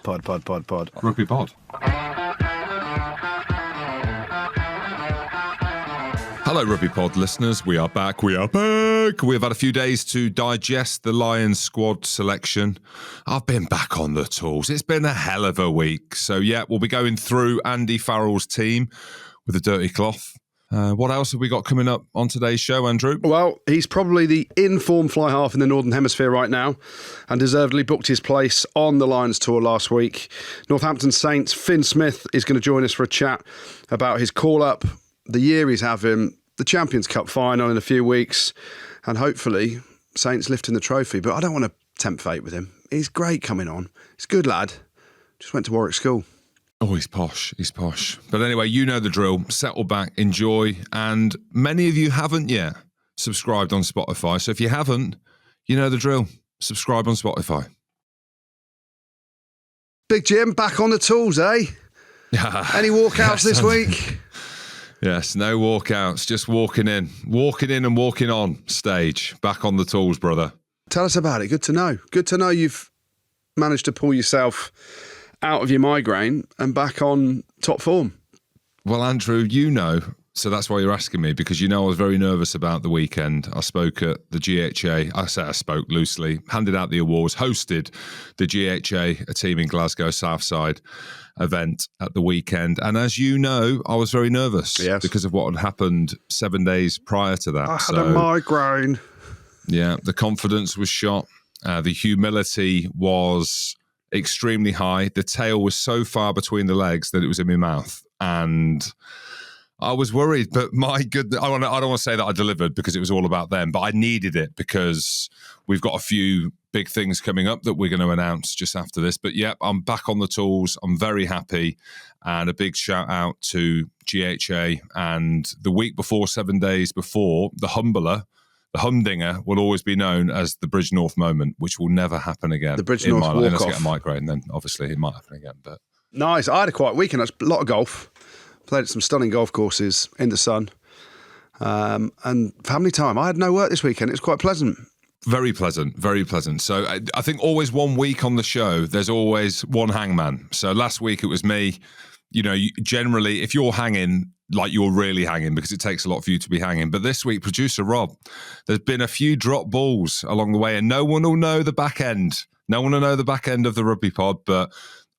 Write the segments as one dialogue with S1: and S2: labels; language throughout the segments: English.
S1: Rugby pod. Hello, Rugby pod listeners. We are back. We've had a few days to digest the Lions squad selection. I've been back on the tools. It's been a hell of a week. So, yeah, we'll be going through Andy Farrell's team with a dirty cloth. What else have we got coming up on today's show, Andrew?
S2: Well, he's probably the in-form fly half in the Northern Hemisphere right now and deservedly booked his place on the Lions tour last week. Northampton Saints' Finn Smith is going to join us for a chat about his call-up, the year he's having, the Champions Cup final in a few weeks, and hopefully Saints lifting the trophy. But I don't want to tempt fate with him. He's great coming on. He's a good lad. Just went to Warwick School.
S1: Oh, he's posh. He's posh. But anyway, you know the drill. Settle back, enjoy. And many of you haven't yet subscribed on Spotify. So if you haven't, you know the drill. Subscribe on Spotify.
S2: Big Jim, back on the tools, eh? Any walkouts this week?
S1: Yes, no walkouts. Just walking in and walking on stage. Back on the tools, brother.
S2: Tell us about it. Good to know. Good to know you've managed to pull yourself out of your migraine and back on top form.
S1: Well, Andrew, you know, so that's why you're asking me, because you know I was very nervous about the weekend. I spoke at the GHA. I spoke loosely, handed out the awards, hosted the GHA, a team in Glasgow Southside event at the weekend. And as you know, I was very nervous because of what had happened 7 days prior to that.
S2: I had a migraine.
S1: Yeah, the confidence was shot. The humility was extremely high. The tail was so far between the legs that it was in my mouth, and I was worried. But my goodness, I don't want to say that I delivered because it was all about them, but I needed it because we've got a few big things coming up that we're going to announce just after this. But yeah, I'm back on the tools. I'm very happy, and a big shout out to GHA. And the week before, 7 days before, the humdinger will always be known as the Bridge North moment, which will never happen again.
S2: The Bridge North walk-off.
S1: Unless I get a migraine, then obviously it might happen again. But
S2: nice. I had a quiet weekend. A lot of golf. Played at some stunning golf courses in the sun. And family time. I had no work this weekend. It was quite pleasant.
S1: Very pleasant, very pleasant. So I think always 1 week on the show, there's always one hangman. So last week it was me. You know, generally, if you're hanging, like you're really hanging, because it takes a lot for you to be hanging. But this week, producer Rob, there's been a few drop balls along the way, and no one will know the back end. No one will know the back end of the Rugby pod, but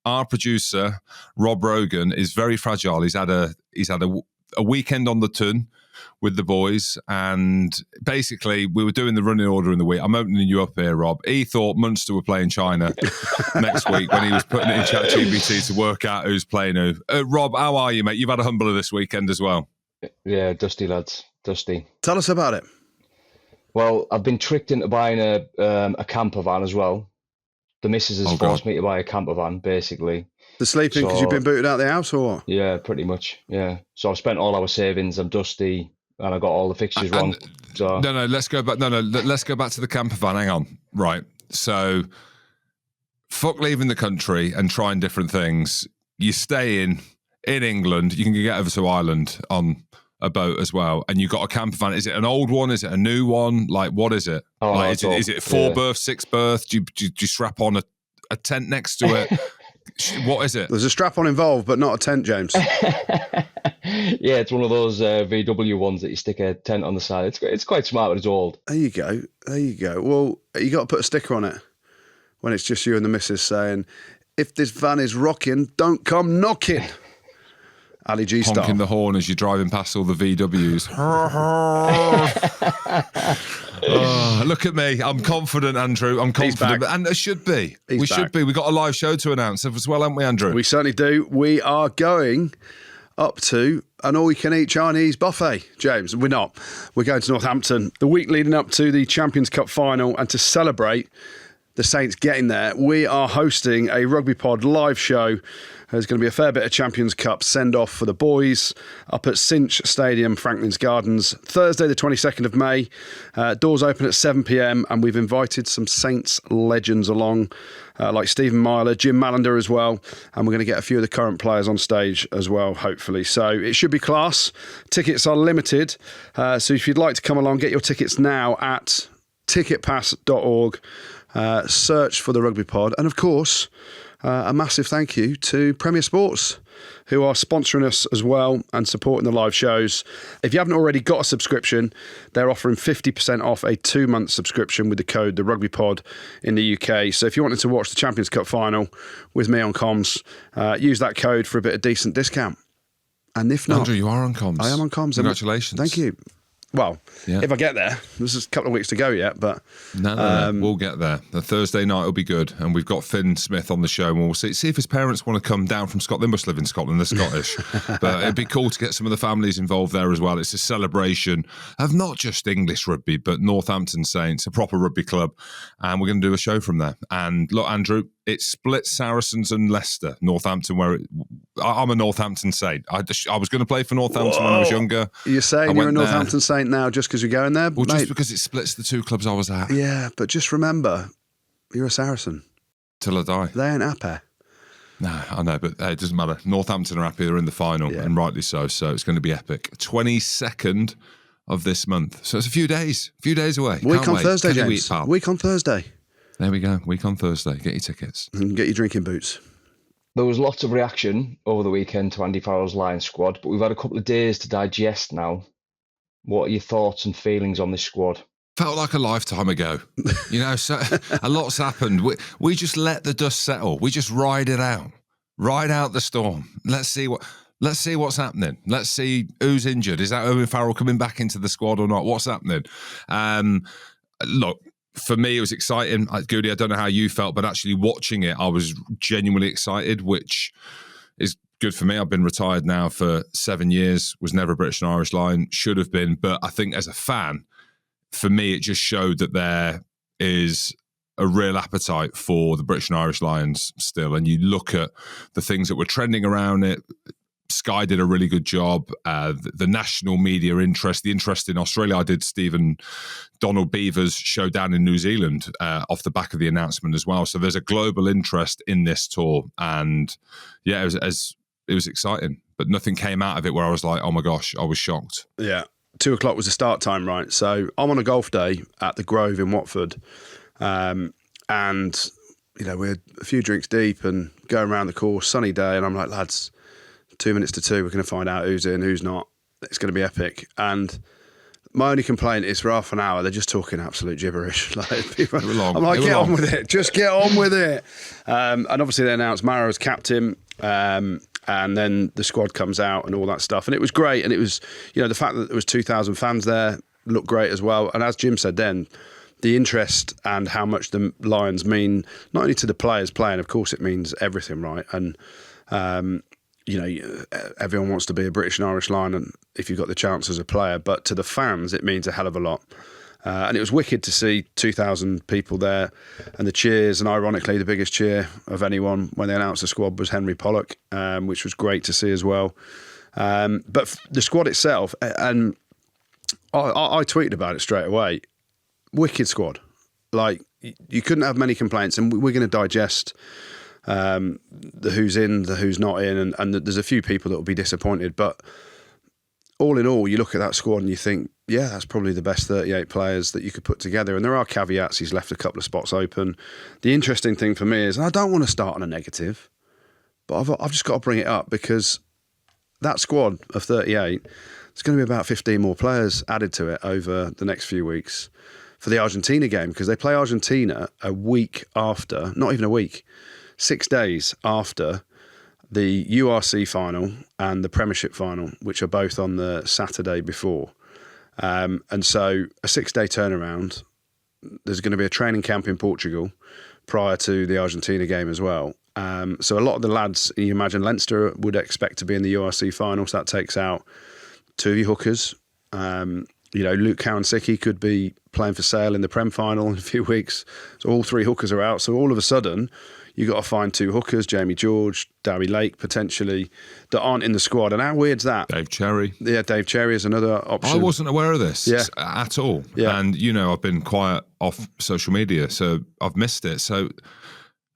S1: our producer, Rob Rogan, is very fragile. He's had a weekend on the ton with the boys, and basically we were doing the running order in the week. I'm opening you up here, Rob. He thought Munster were playing China next week when he was putting it in ChatGPT to work out who's playing who. Rob, how are you, mate? You've had a humbler this weekend as well.
S3: Yeah, dusty, lads. Dusty.
S2: Tell us about it.
S3: Well, I've been tricked into buying a camper van as well. The missus has forced me to buy a camper van, basically.
S2: The sleeping because you've been booted out of the house, or what?
S3: Yeah, pretty much. Yeah. So I've spent all our savings. I'm dusty, and I got all the fixtures wrong. So
S1: no, let's go back. Let's go back to the camper van. Hang on. Right. So, fuck leaving the country and trying different things. You stay in England. You can get over to Ireland on a boat as well, and you've got a camper van. Is it an old one? Is it a new one? Like, what is it?
S3: Oh,
S1: like, is it 4 berth, 6 berth? Do you strap on a tent next to it? What is it?
S2: There's a strap-on involved, but not a tent, James.
S3: Yeah, it's one of those VW ones that you stick a tent on the side. It's quite smart, but it's old.
S2: There you go. Well, you got to put a sticker on it when it's just you and the missus saying, "If this van is rocking, don't come knocking." Ali G style.
S1: Honking the horn as you're driving past all the VWs. Oh, look at me. I'm confident, Andrew. I'm confident. And it should be. Should be. We've got a live show to announce as well, haven't we, Andrew?
S2: We certainly do. We are going up to an all-you-can-eat Chinese buffet, James. We're not. We're going to Northampton the week leading up to the Champions Cup final, and to celebrate the Saints getting there, we are hosting a Rugby Pod live show. There's going to be a fair bit of Champions Cup send-off for the boys up at Cinch Stadium, Franklin's Gardens, Thursday the 22nd of May. Doors open at 7 p.m, and we've invited some Saints legends along, like Stephen Myler, Jim Malander as well, and we're going to get a few of the current players on stage as well, hopefully. So it should be class. Tickets are limited, so if you'd like to come along, get your tickets now at ticketpass.org. Search for the Rugby Pod, and of course, a massive thank you to Premier Sports, who are sponsoring us as well and supporting the live shows. If you haven't already got a subscription, they're offering 50% off a 2-month subscription with the code TheRugbyPod in the UK. So if you wanted to watch the Champions Cup final with me on comms, use that code for a bit of decent discount. And if not...
S1: Andrew, you are on comms.
S2: I am on comms.
S1: Congratulations.
S2: Thank you. Well, if I get there, there's a couple of weeks to go yet, but...
S1: No, we'll get there. The Thursday night will be good, and we've got Finn Smith on the show, and we'll see if his parents want to come down from Scotland. They must live in Scotland, they're Scottish. But it'd be cool to get some of the families involved there as well. It's a celebration of not just English rugby, but Northampton Saints, a proper rugby club, and we're going to do a show from there. And look, Andrew, it splits Saracens and Leicester, Northampton, I'm a Northampton Saint. I was going to play for Northampton when I was younger.
S2: You're saying you're a Northampton Saint now just because you're going there?
S1: Well, just because it splits the two clubs I was at.
S2: Yeah, but just remember, you're a Saracen.
S1: Till I die.
S2: They ain't happy.
S1: No, I know, but hey, it doesn't matter. Northampton are happy. They're in the final, and rightly so. So it's going to be epic. 22nd of this month. So it's a few days away.
S2: Week on Thursday, James. Week on Thursday.
S1: There we go. Week on Thursday. Get your tickets.
S2: And get your drinking boots.
S3: There was lots of reaction over the weekend to Andy Farrell's Lions squad, but we've had a couple of days to digest now. What are your thoughts and feelings on this squad?
S1: Felt like a lifetime ago. So a lot's happened. We just let the dust settle. We just ride it out. Ride out the storm. Let's see what's happening. Let's see who's injured. Is that Owen Farrell coming back into the squad or not? What's happening? Look, for me, it was exciting. Goody, I don't know how you felt, but actually watching it, I was genuinely excited, which is good for me. I've been retired now for 7 years, was never a British and Irish Lion, should have been. But I think as a fan, for me, it just showed that there is a real appetite for the British and Irish Lions still. And you look at the things that were trending around it. Sky did a really good job. The national media interest, the interest in Australia. I did Stephen Donald Beaver's show down in New Zealand off the back of the announcement as well. So there's a global interest in this tour. And yeah, it was exciting. But nothing came out of it where I was like, oh my gosh, I was shocked.
S2: Yeah. 2:00 was the start time, right? So I'm on a golf day at the Grove in Watford. And, we're a few drinks deep and going around the course, sunny day. And I'm like, lads, 2 minutes to 2, we're going to find out who's in, who's not. It's going to be epic. And my only complaint is for half an hour, they're just talking absolute gibberish. I'm like, get on with it. Just get on with it. And obviously they announced Mara as captain. And then the squad comes out and all that stuff. And it was great. And it was, the fact that there was 2,000 fans there looked great as well. And as Jim said then, the interest and how much the Lions mean, not only to the players playing, of course it means everything, right? And, everyone wants to be a British and Irish Lion, and if you've got the chance as a player, but to the fans, it means a hell of a lot. And it was wicked to see 2,000 people there and the cheers. And ironically, the biggest cheer of anyone when they announced the squad was Henry Pollock, which was great to see as well. But the squad itself, and I tweeted about it straight away, wicked squad. Like, you couldn't have many complaints, and we're going to digest the who's in, the who's not in, and there's a few people that will be disappointed. But all in all, you look at that squad and you think, yeah, that's probably the best 38 players that you could put together. And there are caveats. He's left a couple of spots open. The interesting thing for me is, and I don't want to start on a negative, but I've just got to bring it up because that squad of 38, there's going to be about 15 more players added to it over the next few weeks for the Argentina game, because they play Argentina a week after, not even a week, 6 days after the URC final and the Premiership final, which are both on the Saturday before. And so a 6-day turnaround. There's going to be a training camp in Portugal prior to the Argentina game as well. So a lot of the lads, you imagine Leinster would expect to be in the URC final, so that takes out 2 of your hookers. Luke Cowan-Sickie could be playing for Sale in the Prem final in a few weeks. So all 3 hookers are out. So all of a sudden, you've got to find 2 hookers, Jamie George, Darry Lake, potentially, that aren't in the squad. And how weird's that?
S1: Dave Cherry.
S2: Yeah, Dave Cherry is another option.
S1: I wasn't aware of this at all. Yeah. And, I've been quiet off social media, so I've missed it. So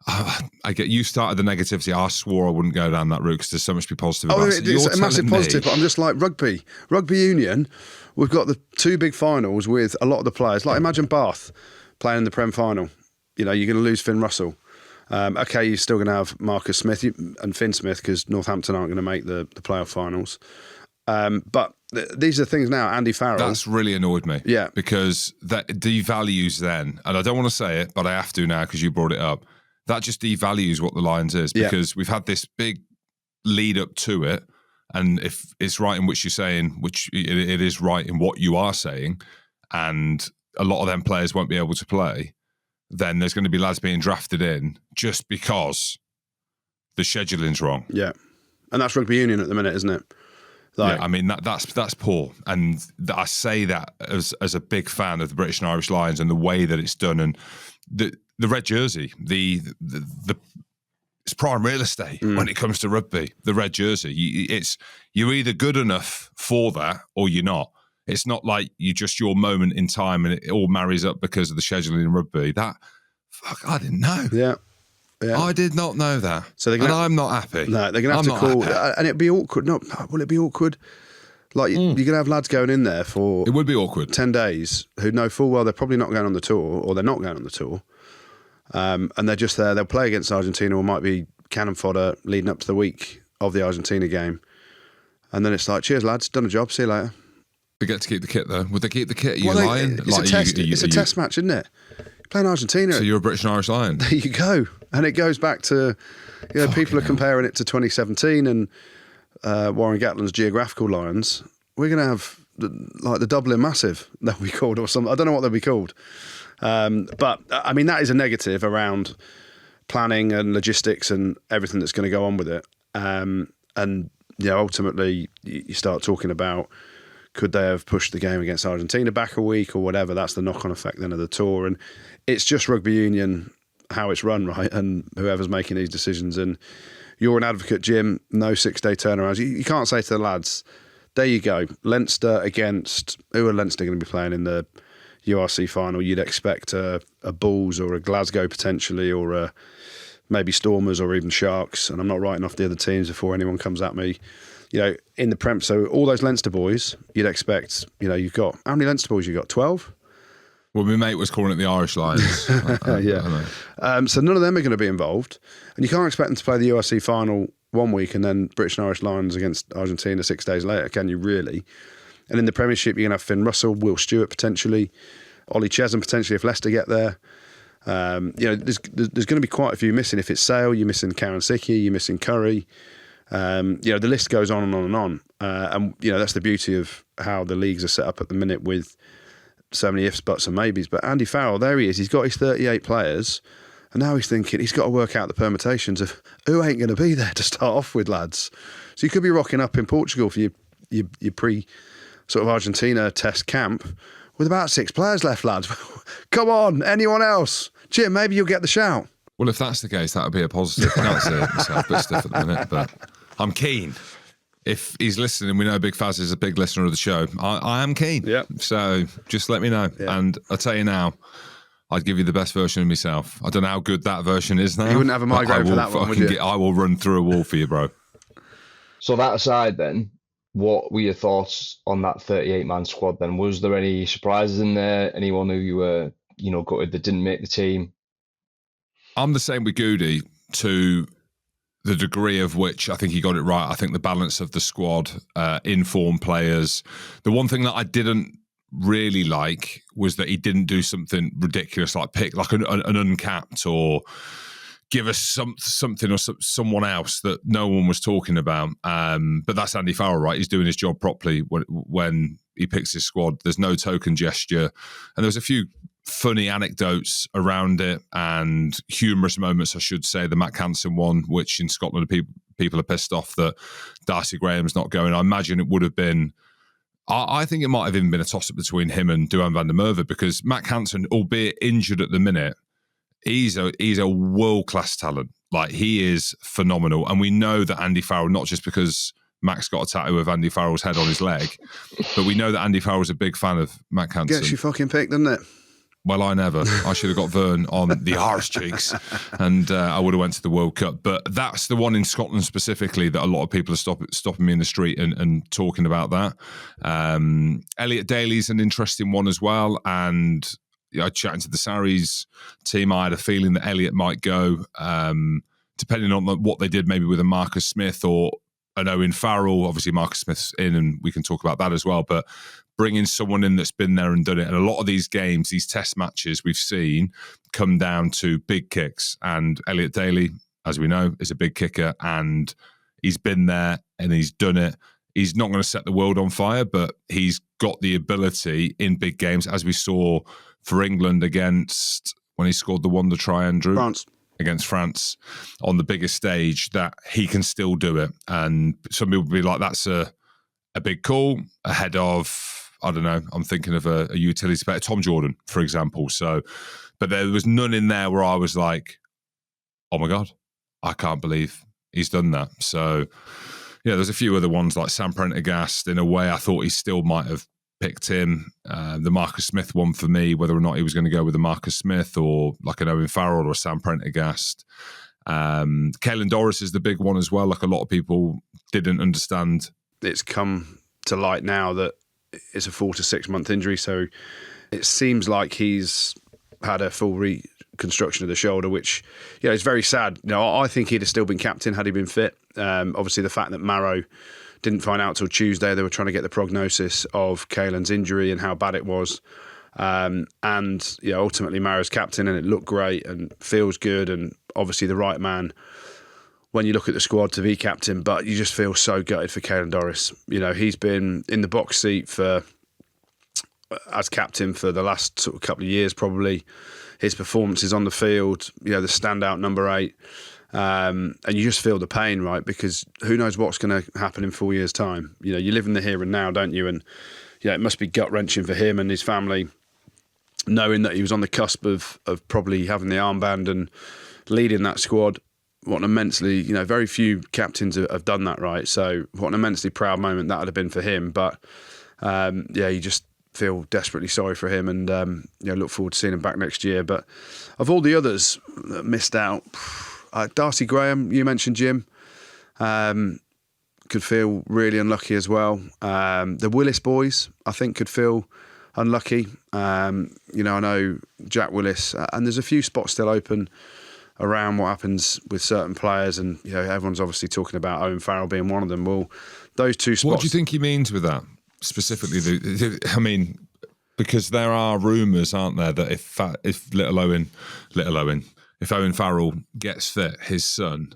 S1: I get you started the negativity. I swore I wouldn't go down that route because there's so much to be positive about.
S2: It's a massive positive, but I'm just like rugby union. We've got the 2 big finals with a lot of the players. Like, imagine Bath playing in the Prem final. You're going to lose Finn Russell. Okay, you're still going to have Marcus Smith and Finn Smith because Northampton aren't going to make the playoff finals. But these are things now. Andy Farrell.
S1: That's really annoyed me.
S2: Yeah.
S1: Because that devalues then, and I don't want to say it, but I have to now because you brought it up. That just devalues what the Lions is, because we've had this big lead up to it. And if it's right in which you're saying, which it is right in what you are saying, and a lot of them players won't be able to play, then there's going to be lads being drafted in just because the scheduling's wrong.
S2: Yeah. And that's rugby union at the minute, isn't it? Like,
S1: yeah, I mean, that's poor. And I say that as a big fan of the British and Irish Lions and the way that it's done. And the red jersey, it's prime real estate when it comes to rugby, the red jersey. You're either good enough for that or you're not. It's not like your moment in time and it all marries up because of the scheduling in rugby. I didn't know.
S2: Yeah.
S1: I did not know that.
S2: So
S1: I'm not happy.
S2: No, they're going to have to call, and it'd be awkward. No, will it be awkward? Like you're going to have lads going in there for
S1: it would be awkward
S2: 10 days who know full well they're probably not going on the tour, or they're not going on the tour, and they're just there. They'll play against Argentina, or might be cannon fodder leading up to the week of the Argentina game, and then it's like, cheers lads, done a job, see you later.
S1: They get to keep the kit though. Would they keep the kit? Are you lying?
S2: It's a test. It's a test match, isn't it? Playing Argentina.
S1: So you're a British and Irish Lion.
S2: There you go. And it goes back to, people are comparing it to 2017 and Warren Gatland's geographical Lions. We're going to have the Dublin Massive, they'll be called, or something. I don't know what they'll be called. But I mean, that is a negative around planning and logistics and everything that's going to go on with it. And ultimately you start talking about, could they have pushed the game against Argentina back a week or whatever? That's the knock-on effect then of the tour. And it's just rugby union, how it's run, right? And whoever's making these decisions. And you're an advocate, Jim, no 6-day turnarounds. You can't say to the lads, there you go, Leinster against, who are Leinster going to be playing in the URC final? You'd expect a Bulls or a Glasgow potentially, or maybe Stormers or even Sharks. And I'm not writing off the other teams before anyone comes at me. In the Prem, so all those Leinster boys, you'd expect, you've got, how many Leinster boys you got? 12?
S1: Well, my mate was calling it the Irish Lions.
S2: Yeah. So none of them are going to be involved. And you can't expect them to play the URC final one week and then British and Irish Lions against Argentina 6 days later, can you really? And in the Premiership, you're going to have Finn Russell, Will Stewart potentially, Ollie Chesham potentially if Leicester get there. There's going to be quite a few missing. If it's Sale, you're missing Karen Sickie, you're missing Curry. The list goes on and on and on. And that's the beauty of how the leagues are set up at the minute with so many ifs, buts and maybes. But Andy Farrell, there he is. He's got his 38 players. And now he's thinking he's got to work out the permutations of who ain't going to be there to start off with, lads. So you could be rocking up in Portugal for your pre sort of Argentina test camp with about 6 players left, lads. Come on, anyone else? Jim, maybe you'll get the shout.
S1: Well, if that's the case, that would be a positive. I can't say it myself, a bit stiff at the minute, but I'm keen. If he's listening, we know Big Faz is a big listener of the show. I am keen.
S2: Yep.
S1: So just let me know. Yep. And I'll tell you now, I'd give you the best version of myself. I don't know how good that version is now.
S2: You wouldn't have a migraine for that one, would you?
S1: I will run through a wall for you, bro.
S3: So that aside then, what were your thoughts on that 38-man squad then? Was there any surprises in there? Anyone who you were, gutted that didn't make the team?
S1: I'm the same with Goody to the degree of which I think he got it right. I think the balance of the squad, informed players. The one thing that I didn't really like was that he didn't do something ridiculous like pick like an uncapped or give us something or someone else that no one was talking about. But that's Andy Farrell, right? He's doing his job properly when he picks his squad. There's no token gesture. And there's a few funny anecdotes around it and humorous moments, I should say. The Matt Canson one, which in Scotland people are pissed off that Darcy Graham's not going. I imagine it would have been, I think it might have even been a toss-up between him and Duhan van der Merwe, because Matt Canson, albeit injured at the minute, he's a world-class talent. Like, he is phenomenal. And we know that Andy Farrell, not just because Max got a tattoo of Andy Farrell's head on his leg, but we know that Andy Farrell's a big fan of Matt Canson.
S2: Gets you fucking picked, doesn't it?
S1: Well, I never. I should have got Vern on the arse cheeks and I would have went to the World Cup. But that's the one in Scotland specifically that a lot of people are stopping me in the street and talking about that. Elliot Daly's an interesting one as well. And I chatting to the Sarries team, I had a feeling that Elliott might go, depending on what they did, maybe with a Marcus Smith or an Owen Farrell. Obviously, Marcus Smith's in, and we can talk about that as well. But bringing someone in that's been there and done it. And a lot of these games, these test matches we've seen come down to big kicks. And Elliott Daly, as we know, is a big kicker, and he's been there and he's done it. He's not going to set the world on fire, but he's got the ability in big games, as we saw for England against when he scored the wonder try, Andrew.
S2: France.
S1: Against France on the biggest stage, that he can still do it. And some people will be like, that's a big call ahead of, I don't know, I'm thinking of a utility player, Tom Jordan, for example. So, but there was none in there where I was like, oh my God, I can't believe he's done that. So, yeah, there's a few other ones like Sam Prendergast. In a way, I thought he still might have picked him. The Marcus Smith one for me, whether or not he was going to go with a Marcus Smith or like an Owen Farrell or a Sam Prendergast. Caelan Doris is the big one as well. Like, a lot of people didn't understand.
S2: It's come to light now that it's a 4 to 6 month injury, so it seems like he's had a full reconstruction of the shoulder, which, you know, is very sad. You know, I think he'd have still been captain had he been fit. Obviously, the fact that Marrow didn't find out till Tuesday, they were trying to get the prognosis of Caelan's injury and how bad it was. And, you know, ultimately Marrow's captain, and it looked great and feels good, and obviously the right man when you look at the squad to be captain. But you just feel so gutted for Caelan Doris. You know, he's been in the box seat as captain for the last sort of couple of years, probably. His performances on the field, you know, the standout number 8. And you just feel the pain, right? Because who knows what's going to happen in 4 years' time. You know, you live in the here and now, don't you? And, you know, it must be gut-wrenching for him and his family, knowing that he was on the cusp of probably having the armband and leading that squad. What an immensely, you know, very few captains have done that, right? So what an immensely proud moment that would have been for him. But, yeah, you just feel desperately sorry for him, and, you know, look forward to seeing him back next year. But of all the others that missed out, Darcy Graham, you mentioned, Jim, could feel really unlucky as well. The Willis boys, I think, could feel unlucky. You know, I know Jack Willis, and there's a few spots still open around what happens with certain players, and, you know, everyone's obviously talking about Owen Farrell being one of them. Well, those two spots.
S1: What do you think he means with that specifically? I mean, because there are rumours, aren't there, that if Owen Farrell gets fit, his son,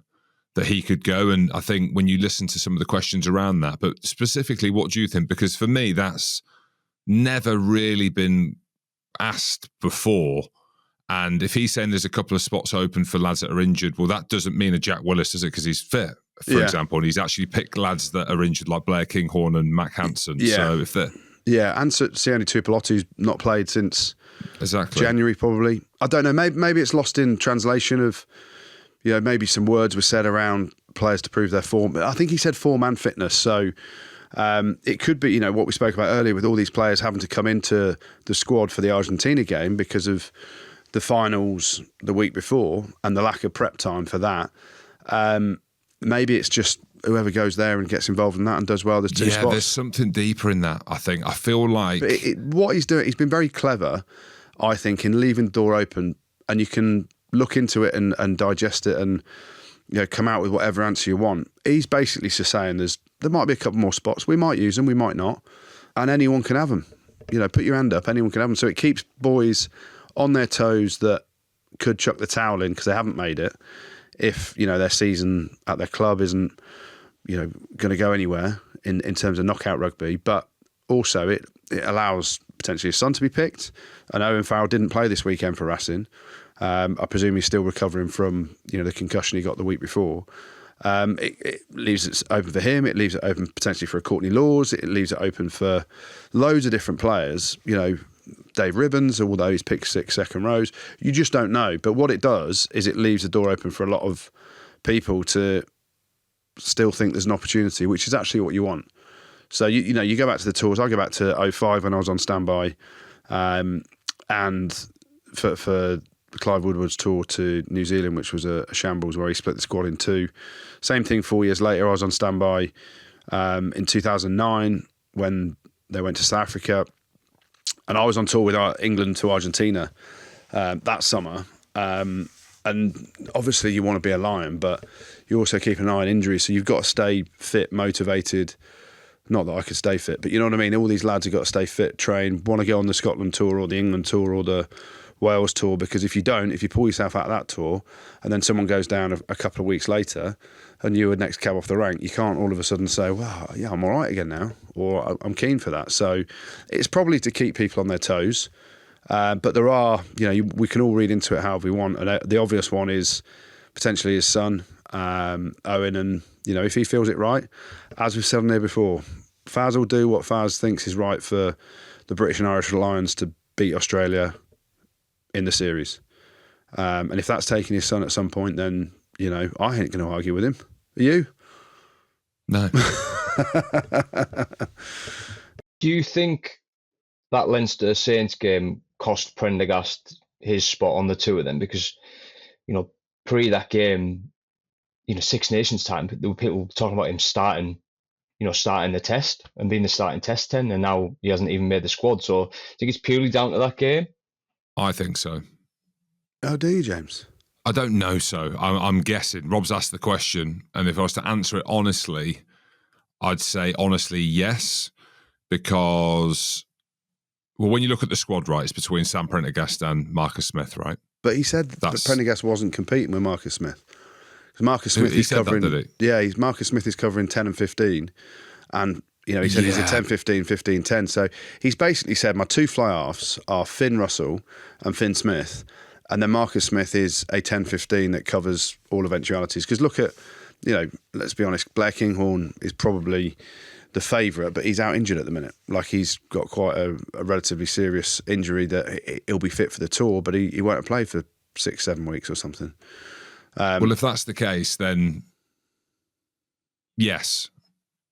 S1: that he could go. And I think when you listen to some of the questions around that, but specifically, what do you think? Because for me, that's never really been asked before. And if he's saying there's a couple of spots open for lads that are injured, well, that doesn't mean a Jack Willis, does it? Because he's fit, for example. And he's actually picked lads that are injured, like Blair Kinghorn and Mac Hansen.
S2: Yeah.
S1: So if they're...
S2: Yeah, and Sione Tuipulotu's not played since January, probably. I don't know, maybe it's lost in translation of, you know, maybe some words were said around players to prove their form. But I think he said form and fitness. So it could be, you know, what we spoke about earlier with all these players having to come into the squad for the Argentina game because of the finals the week before and the lack of prep time for that. Maybe it's just whoever goes there and gets involved in that and does well, there's 2 spots.
S1: Yeah, there's something deeper in that, I think. I feel like...
S2: what he's doing, he's been very clever, I think, in leaving the door open, and you can look into it and digest it and, you know, come out with whatever answer you want. He's basically just saying there might be a couple more spots. We might use them, we might not. And anyone can have them. You know, put your hand up, anyone can have them. So it keeps boys on their toes that could chuck the towel in because they haven't made it. If, you know, their season at their club isn't, you know, going to go anywhere in terms of knockout rugby, but also it allows potentially his son to be picked. And Owen Farrell didn't play this weekend for Racing. I presume he's still recovering from, you know, the concussion he got the week before. It leaves it open for him. It leaves it open potentially for a Courtney Laws. It leaves it open for loads of different players. You know, Dave Ribbons, although he's picked 6 second rows, you just don't know. But what it does is it leaves the door open for a lot of people to still think there's an opportunity, which is actually what you want. So, you know, you go back to the tours. I go back to 2005 when I was on standby, and for Clive Woodward's tour to New Zealand, which was a shambles where he split the squad in 2. Same thing 4 years later, I was on standby in 2009 when they went to South Africa. And I was on tour with England to Argentina that summer. And obviously you want to be a lion, but you also keep an eye on injuries. So you've got to stay fit, motivated. Not that I could stay fit, but you know what I mean? All these lads have got to stay fit, train, want to go on the Scotland tour or the England tour or the Wales tour, because if you don't, if you pull yourself out of that tour and then someone goes down a couple of weeks later and you were next cab off the rank, you can't all of a sudden say, well, yeah, I'm all right again now, or I'm keen for that. So it's probably to keep people on their toes. But there are, we can all read into it however we want. And the obvious one is potentially his son, Owen, and, if he feels it right, as we've said on there before, Faz will do what Faz thinks is right for the British and Irish Lions to beat Australia in the series. And if that's taking his son at some point, then, I ain't going to argue with him. Are you?
S1: No.
S3: Do you think that Leinster Saints game cost Prendergast his spot on the tour then? Because, pre that game, Six Nations time, there were people talking about him starting the test and being the starting test 10, and now he hasn't even made the squad. So I think it's purely down to that game.
S1: I think so.
S2: Oh, do you, James?
S1: I don't know so. I'm guessing. Rob's asked the question, and if I was to answer it honestly, I'd say honestly yes, because, well, when you look at the squad, right, it's between Sam Prendergast and Marcus Smith, right?
S2: But he said that Prendergast wasn't competing with Marcus Smith. Because Marcus Smith is covering...
S1: That, did he?
S2: Yeah, Marcus Smith is covering 10 and 15, and... he said he's a 10-15, 15-10. So he's basically said my two fly-halves are Finn Russell and Finn Smith, and then Marcus Smith is a 10-15 that covers all eventualities. Because look at, let's be honest, Blair Kinghorn is probably the favourite, but he's out injured at the minute. Like, he's got quite a relatively serious injury that he'll be fit for the tour, but he won't play for 6-7 weeks or something.
S1: Well, if that's the case, then yes.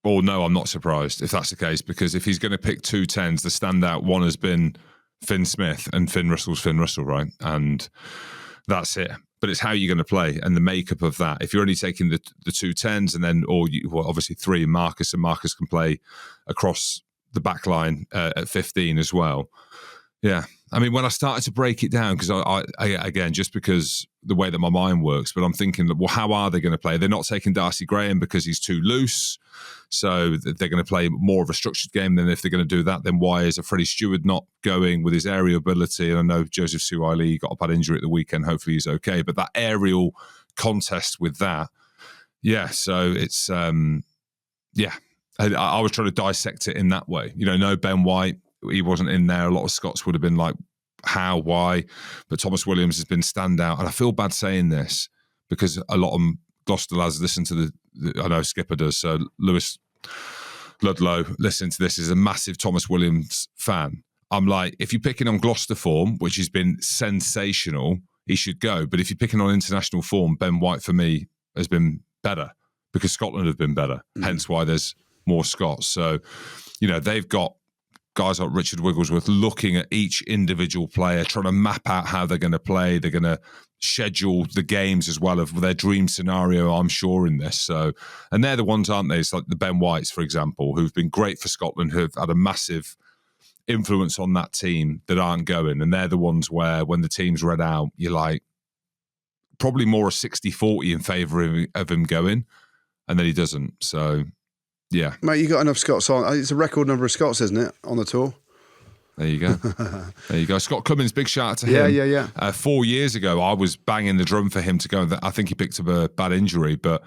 S1: Or no, I'm not surprised if that's the case, because if he's going to pick two 10s, the standout one has been Finn Smith, and Finn Russell's Finn Russell, right? And that's it. But it's how you're going to play and the makeup of that. If you're only taking the two 10s and then, obviously three in Marcus, and Marcus can play across the back line at 15 as well. Yeah. I mean, when I started to break it down, because I again, just because the way that my mind works, but I'm thinking, well, how are they going to play? They're not taking Darcy Graham because he's too loose. So they're going to play more of a structured game. Then if they're going to do that, then why is a Freddie Stewart not going with his aerial ability? And I know Joseph Suaili got a bad injury at the weekend. Hopefully he's okay. But that aerial contest with that, yeah. So it's, yeah. I was trying to dissect it in that way. No Ben White. He wasn't in there. A lot of Scots would have been like, how, why? But Thomas Williams has been standout. And I feel bad saying this because a lot of Gloucester lads listen to I know Skipper does. So Lewis Ludlow, listening to this, is a massive Thomas Williams fan. I'm like, if you're picking on Gloucester form, which has been sensational, he should go. But if you're picking on international form, Ben White for me has been better because Scotland have been better. Hence why there's more Scots. So, they've got guys like Richard Wigglesworth looking at each individual player, trying to map out how they're going to play. They're going to schedule the games as well of their dream scenario, I'm sure, in this. So, and they're the ones, aren't they? It's like the Ben Whites, for example, who've been great for Scotland, who've had a massive influence on that team that aren't going. And they're the ones where when the team's read out, you're like, probably more a 60-40 in favour of him going, and then he doesn't. So, yeah.
S2: Mate, you got enough Scots on. It's a record number of Scots, isn't it, on the tour?
S1: There you go. There you go. Scott Cummins, big shout out to him.
S2: Yeah.
S1: 4 years ago, I was banging the drum for him to go. I think he picked up a bad injury, but,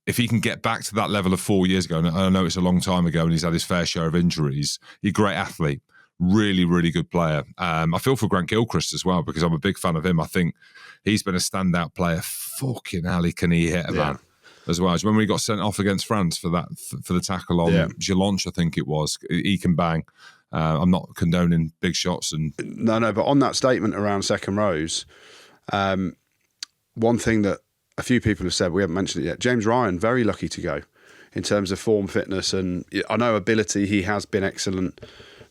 S1: if he can get back to that level of 4 years ago, and I know it's a long time ago and he's had his fair share of injuries, he's a great athlete, really, really good player. I feel for Grant Gilchrist as well because I'm a big fan of him. I think he's been a standout player. Fucking hell, can he hit a man? As well as when we got sent off against France for the tackle on Gelanche, I think it was. He can bang. I'm not condoning big shots and
S2: no, but on that statement around second rows, one thing that a few people have said, we haven't mentioned it yet, James Ryan, very lucky to go in terms of form, fitness, and I know ability. He has been excellent,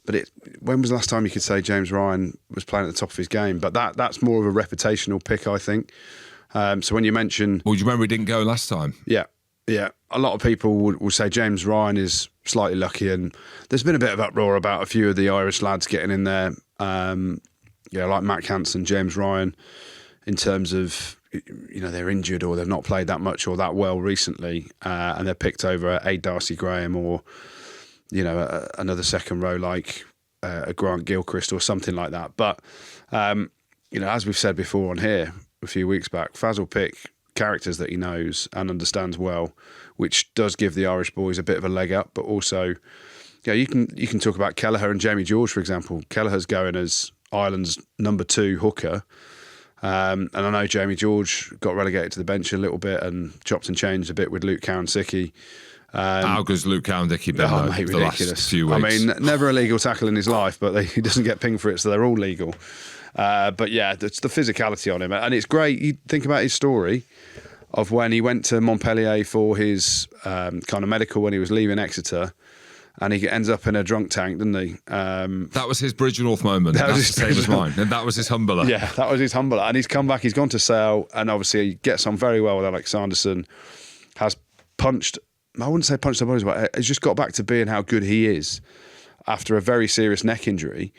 S2: but when was the last time you could say James Ryan was playing at the top of his game? But that's more of a reputational pick, I think. So when you mention...
S1: Well, do you remember he didn't go last time?
S2: Yeah. Yeah, a lot of people will say James Ryan is slightly lucky, and there's been a bit of uproar about a few of the Irish lads getting in there. Like Matt Hansen, James Ryan, in terms of, they're injured or they've not played that much or that well recently, and they're picked over a Darcy Graham or, another second row like a Grant Gilchrist or something like that. But, as we've said before on here a few weeks back, Faz will pick characters that he knows and understands well, which does give the Irish boys a bit of a leg up. But also, you can talk about Kelleher and Jamie George, for example. Kelleher's going as Ireland's number 2 hooker. And I know Jamie George got relegated to the bench a little bit and chopped and changed a bit with Luke Cowan-Sickie.
S1: How good's Luke Cowan-Sickie been the
S2: ridiculous.
S1: last few weeks?
S2: I mean, never a legal tackle in his life, but he doesn't get pinged for it, so they're all legal. But yeah, it's the physicality on him. And it's great. You think about his story of when he went to Montpellier for his kind of medical when he was leaving Exeter. And he ends up in a drunk tank, doesn't he?
S1: That was his Bridgenorth moment. That's the same as mine. And that was his humbler.
S2: Yeah, that was his humbler. And he's come back, he's gone to Sale, and obviously he gets on very well with Alex Sanderson. Has punched, I wouldn't say punched the bodies, but has just got back to being how good he is after a very serious neck injury.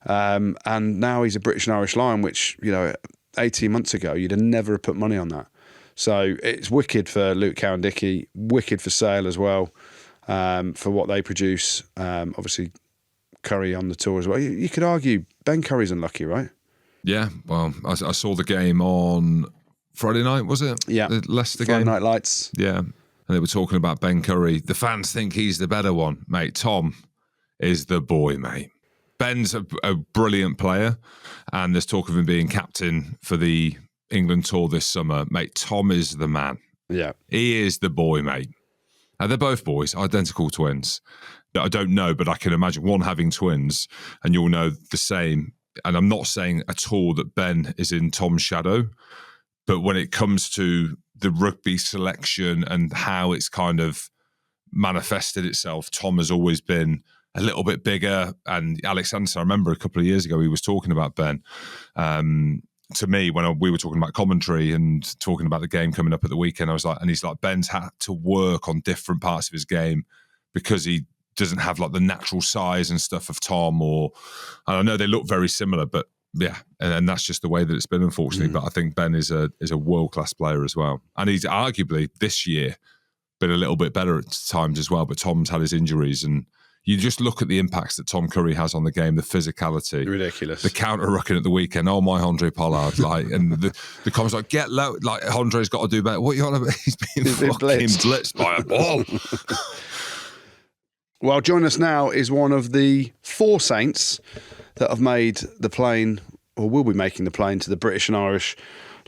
S2: And now he's a British and Irish Lion, which, 18 months ago, you'd have never put money on that. So it's wicked for Luke Cowan-Sickie, wicked for Sale as well. For what they produce. Obviously, Curry on the tour as well. You could argue Ben Curry's unlucky, right?
S1: Yeah, well, I saw the game on Friday night, was it?
S2: Yeah.
S1: The Leicester
S2: Friday
S1: game?
S2: Night Lights.
S1: Yeah. And they were talking about Ben Curry. The fans think he's the better one. Mate, Tom is the boy, mate. Ben's a brilliant player, and there's talk of him being captain for the England tour this summer. Mate, Tom is the man.
S2: Yeah.
S1: He is the boy, mate. They're both boys, identical twins. I don't know, but I can imagine one having twins, and you'll know the same. And I'm not saying at all that Ben is in Tom's shadow, but when it comes to the rugby selection and how it's kind of manifested itself, Tom has always been a little bit bigger. And Alex Sanderson, I remember a couple of years ago, he was talking about Ben. To me, when we were talking about commentary and talking about the game coming up at the weekend, I was like, and he's like, Ben's had to work on different parts of his game because he doesn't have like the natural size and stuff of Tom, and I know they look very similar, but yeah, and that's just the way that it's been, unfortunately. But I think Ben is a world-class player as well. And he's arguably this year been a little bit better at times as well, but Tom's had his injuries, and you just look at the impacts that Tom Curry has on the game, the physicality.
S2: Ridiculous.
S1: The counter-rucking at the weekend. Oh, my Andre Pollard. And the comments like, get low. Like, Andre's got to do better. What are you on about? He's been fucking blitzed by a ball.
S2: Well, join us now is one of the 4 Saints that have made the plane, or will be making the plane, to the British and Irish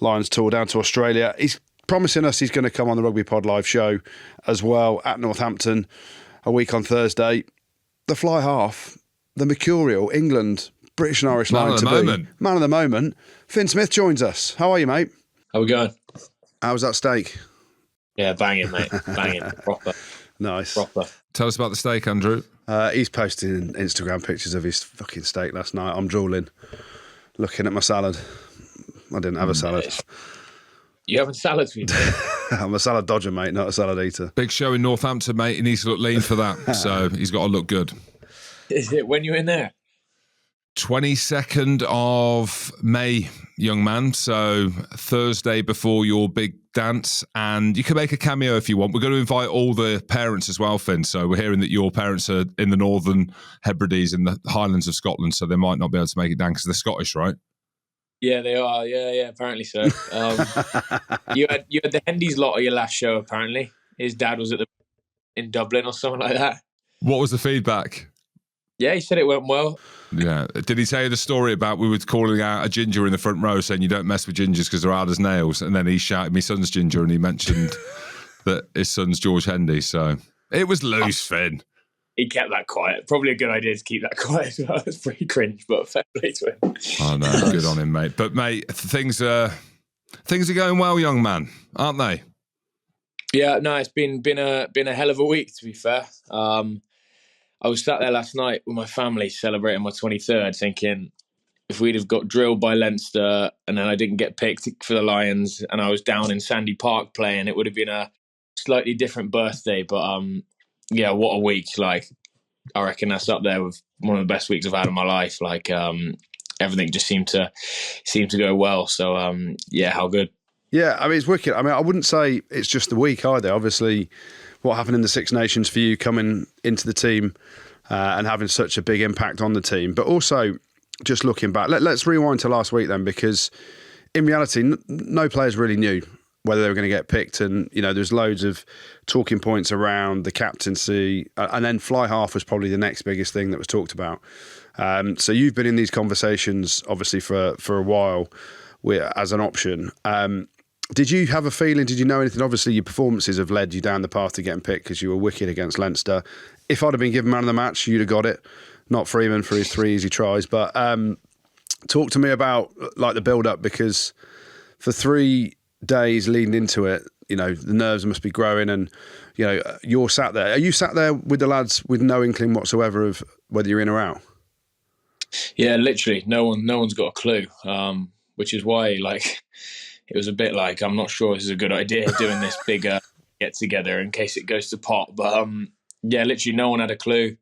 S2: Lions tour down to Australia. He's promising us he's going to come on the Rugby Pod live show as well at Northampton a week on Thursday. The fly half, the mercurial England British and Irish Lion to be man of the moment. Finn Smith joins us. How are you, mate?
S4: How we going?
S2: How's that steak?
S4: Yeah, banging, mate. Banging. Proper.
S2: Nice.
S4: Proper.
S1: Tell us about the steak, Andrew.
S2: He's posting Instagram pictures of his fucking steak last night. I'm drooling, looking at my salad. I didn't have a salad.
S4: You having salad for you, mate?
S2: I'm a salad dodger, mate, not a salad eater.
S1: Big show in Northampton, mate. He needs to look lean for that. So he's got to look good.
S4: Is it when you're in there?
S1: 22nd of May, young man. So Thursday before your big dance. And you can make a cameo if you want. We're going to invite all the parents as well, Finn. So we're hearing that your parents are in the Northern Hebrides in the Highlands of Scotland. So they might not be able to make it down because they're Scottish, right?
S4: Yeah, they are. Yeah, apparently so. You had the Hendy's lot at your last show, apparently. His dad was in Dublin or something like that.
S1: What was the feedback?
S4: Yeah, he said it went well.
S1: Yeah. Did he tell you the story about we were calling out a ginger in the front row saying you don't mess with gingers because they're hard as nails? And then he shouted, my son's ginger, and he mentioned that his son's George Hendy. So it was loose, Finn.
S4: He kept that quiet. Probably a good idea to keep that quiet as well. It's pretty cringe, but fair play to him.
S1: Oh, no. Good on him, mate. But, mate, things are going well, young man, aren't they?
S4: Yeah, no, it's been a hell of a week, to be fair. I was sat there last night with my family celebrating my 23rd, thinking if we'd have got drilled by Leinster and then I didn't get picked for the Lions and I was down in Sandy Park playing, it would have been a slightly different birthday, but yeah, what a week! Like, I reckon that's up there with one of the best weeks I've had in my life. Like, everything just seemed to go well. So yeah, how good.
S2: Yeah, I mean, it's wicked. I mean, I wouldn't say it's just the week either. Obviously, what happened in the Six Nations for you coming into the team and having such a big impact on the team, but also just looking back, let's rewind to last week then, because in reality, no players really knew whether they were going to get picked. And, you know, there's loads of talking points around the captaincy. And then fly half was probably the next biggest thing that was talked about. So you've been in these conversations, obviously, for a while as an option. Did you have a feeling, did you know anything? Obviously, your performances have led you down the path to getting picked because you were wicked against Leinster. If I'd have been given man of the match, you'd have got it. Not Freeman for his 3 easy tries. But talk to me about like the build-up, because for 3 days leading into it, you know, the nerves must be growing, and, you know, you're sat there. Are you sat there with the lads with no inkling whatsoever of whether you're in or out?
S4: Yeah, literally, no one's got a clue, which is why, like, it was a bit like, I'm not sure this is a good idea doing this bigger get together in case it goes to pot. But yeah, literally, no one had a clue.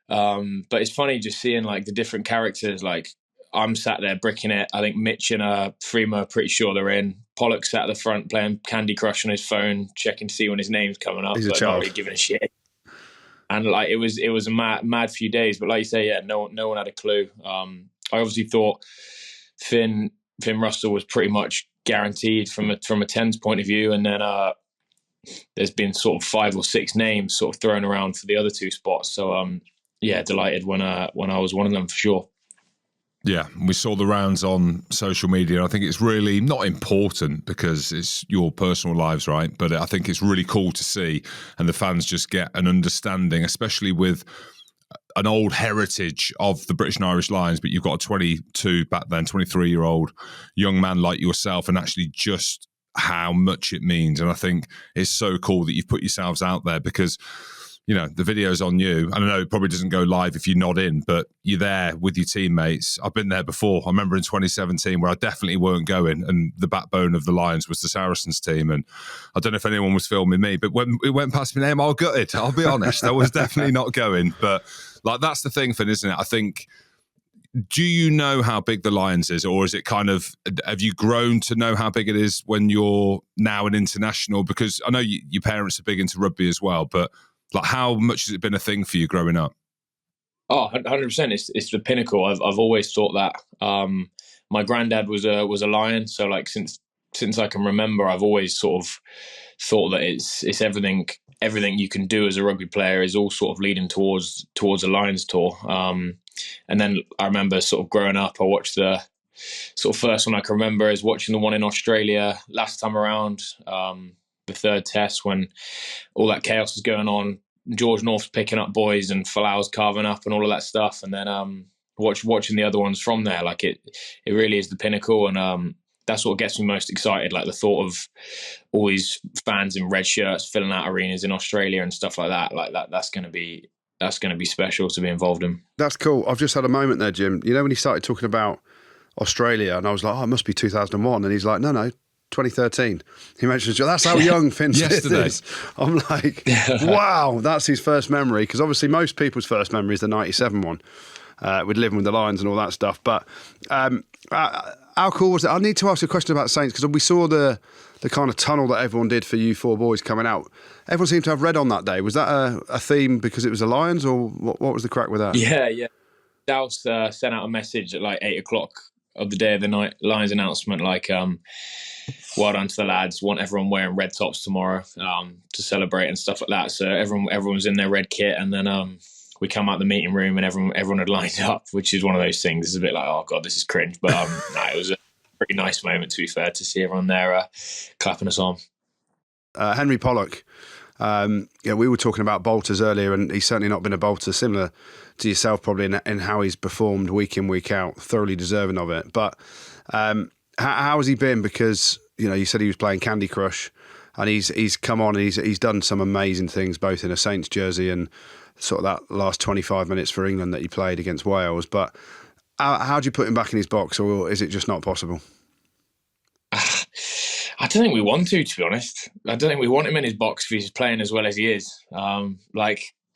S4: But it's funny just seeing like the different characters. Like, I'm sat there bricking it. I think Mitch and Freema are pretty sure they're in. Pollock sat at the front playing Candy Crush on his phone, checking to see when his name's coming up.
S2: He's a
S4: but
S2: child.
S4: not really giving a shit. And like it was a mad few days. But like you say, yeah, no one had a clue. I obviously thought Finn Russell was pretty much guaranteed from a tens point of view, and then there's been sort of 5 or 6 names sort of thrown around for the other 2 spots. So yeah, delighted when I was one of them for sure.
S1: Yeah, we saw the rounds on social media. I think it's really not important because it's your personal lives, right? But I think it's really cool to see, and the fans just get an understanding, especially with an old heritage of the British and Irish Lions, but you've got a 22 back then, 23-year-old young man like yourself, and actually just how much it means. And I think it's so cool that you've put yourselves out there, because, you know, the video's on you. I know it probably doesn't go live if you're not in, but you're there with your teammates. I've been there before. I remember in 2017 where I definitely weren't going, and the backbone of the Lions was the Saracens team. And I don't know if anyone was filming me, but when it went past my name, I was gutted. I'll be honest. I was definitely not going. But like, that's the thing, Finn, isn't it? I think, do you know how big the Lions is, or is it kind of, have you grown to know how big it is when you're now an international? Because I know your parents are big into rugby as well, but like, how much has it been a thing for you growing up?
S4: Oh, 100%. It's the pinnacle. I've always thought that. My granddad was a Lion, so like since I can remember, I've always sort of thought that it's everything you can do as a rugby player is all sort of leading towards a Lions tour. And then I remember sort of growing up, I watched the sort of first one I can remember is watching the one in Australia last time around, the 3rd test, when all that chaos was going on. George North's picking up boys and Falau's carving up and all of that stuff. And then watching the other ones from there, like it really is the pinnacle. And that's what gets me most excited, like the thought of all these fans in red shirts filling out arenas in Australia and stuff like that. Like that's going to be special to be involved in. That's
S2: cool. I've just had a moment there, Jim. You know, when he started talking about Australia, and I was like, oh, it must be 2001. And he's like, no, 2013. He mentions, that's how young Finn Smith is. I'm like, wow, that's his first memory. Because obviously most people's first memory is the 97 one, with living with the Lions and all that stuff. But how cool was it? I need to ask a question about Saints, because we saw the kind of tunnel that everyone did for you 4 boys coming out. Everyone seemed to have red on that day. Was that a theme because it was the Lions, or what was the crack with that?
S4: Yeah. Douse sent out a message at like 8 o'clock of the day of the night Lions announcement, like, well done to the lads, want everyone wearing red tops tomorrow to celebrate and stuff like that. So everyone's in their red kit, and then we come out the meeting room and everyone had lined up, which is one of those things. It's a bit like, oh God, this is cringe. But no, it was a pretty nice moment, to be fair, to see everyone there clapping us on.
S2: Henry Pollock, we were talking about bolters earlier, and he's certainly not been a bolter, similar to yourself probably in how he's performed week in, week out, thoroughly deserving of it. But how has he been? Because, you know, you said he was playing Candy Crush, and he's come on and he's done some amazing things, both in a Saints jersey and sort of that last 25 minutes for England that he played against Wales. But how do you put him back in his box, or is it just not possible?
S4: I don't think we want to be honest. I don't think we want him in his box if he's playing as well as he is.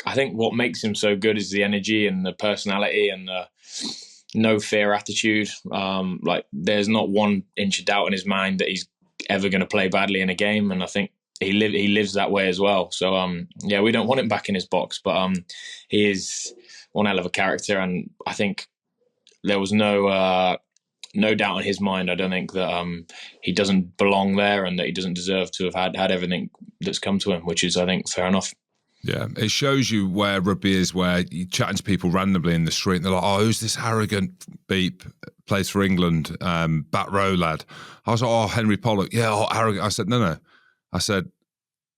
S4: I think what makes him so good is the energy and the personality and the no fear attitude. There's not 1 inch of doubt in his mind that he's ever going to play badly in a game, and I think he lives that way as well. So we don't want him back in his box, but he is one hell of a character, and I think there was no doubt in his mind. I don't think that he doesn't belong there and that he doesn't deserve to have had everything that's come to him, which is, I think, fair enough.
S1: Yeah, it shows you where rugby is, where you're chatting to people randomly in the street and they're like, oh, who's this arrogant beep, plays for England, back row lad. I was like, oh, Henry Pollock. Yeah, oh, arrogant. I said, no. I said,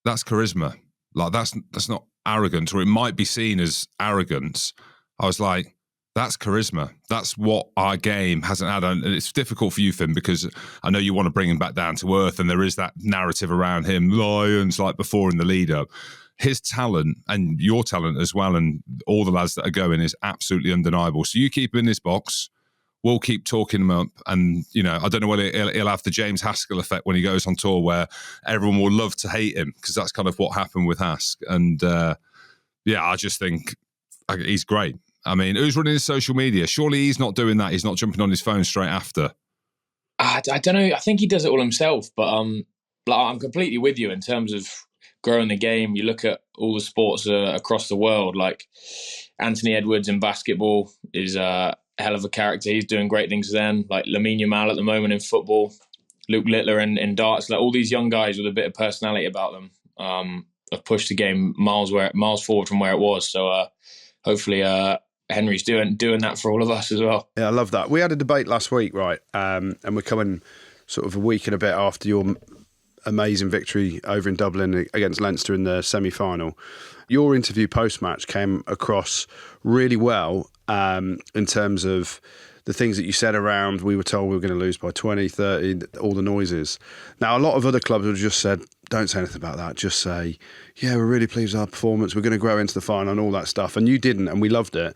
S1: that's charisma. Like, that's not arrogance, or it might be seen as arrogance. I was like, that's charisma. That's what our game hasn't had. And it's difficult for you, Finn, because I know you want to bring him back down to earth, and there is that narrative around him, Lions, like before in the lead up. His talent and your talent as well, and all the lads that are going, is absolutely undeniable. So you keep him in this box. We'll keep talking him up. And, I don't know whether he'll have the James Haskell effect when he goes on tour, where everyone will love to hate him, because that's kind of what happened with Hask. And, I just think he's great. I mean, who's running his social media? Surely he's not doing that. He's not jumping on his phone straight after.
S4: I don't know. I think he does it all himself. But I'm completely with you in terms of growing the game. You look at all the sports across the world, like Anthony Edwards in basketball is a hell of a character. He's doing great things then. Like Lamine Yamal at the moment in football, Luke Littler in darts. Like all these young guys with a bit of personality about them have pushed the game miles forward from where it was. So hopefully Henry's doing that for all of us as well.
S2: Yeah, I love that. We had a debate last week, right? And we're coming sort of a week and a bit after your amazing victory over in Dublin against Leinster in the semi-final. Your interview post-match came across really well in terms of the things that you said around, we were told we were going to lose by 20, 30, all the noises. Now, a lot of other clubs would have just said, don't say anything about that. Just say, yeah, we're really pleased with our performance. We're going to grow into the final and all that stuff. And you didn't, and we loved it.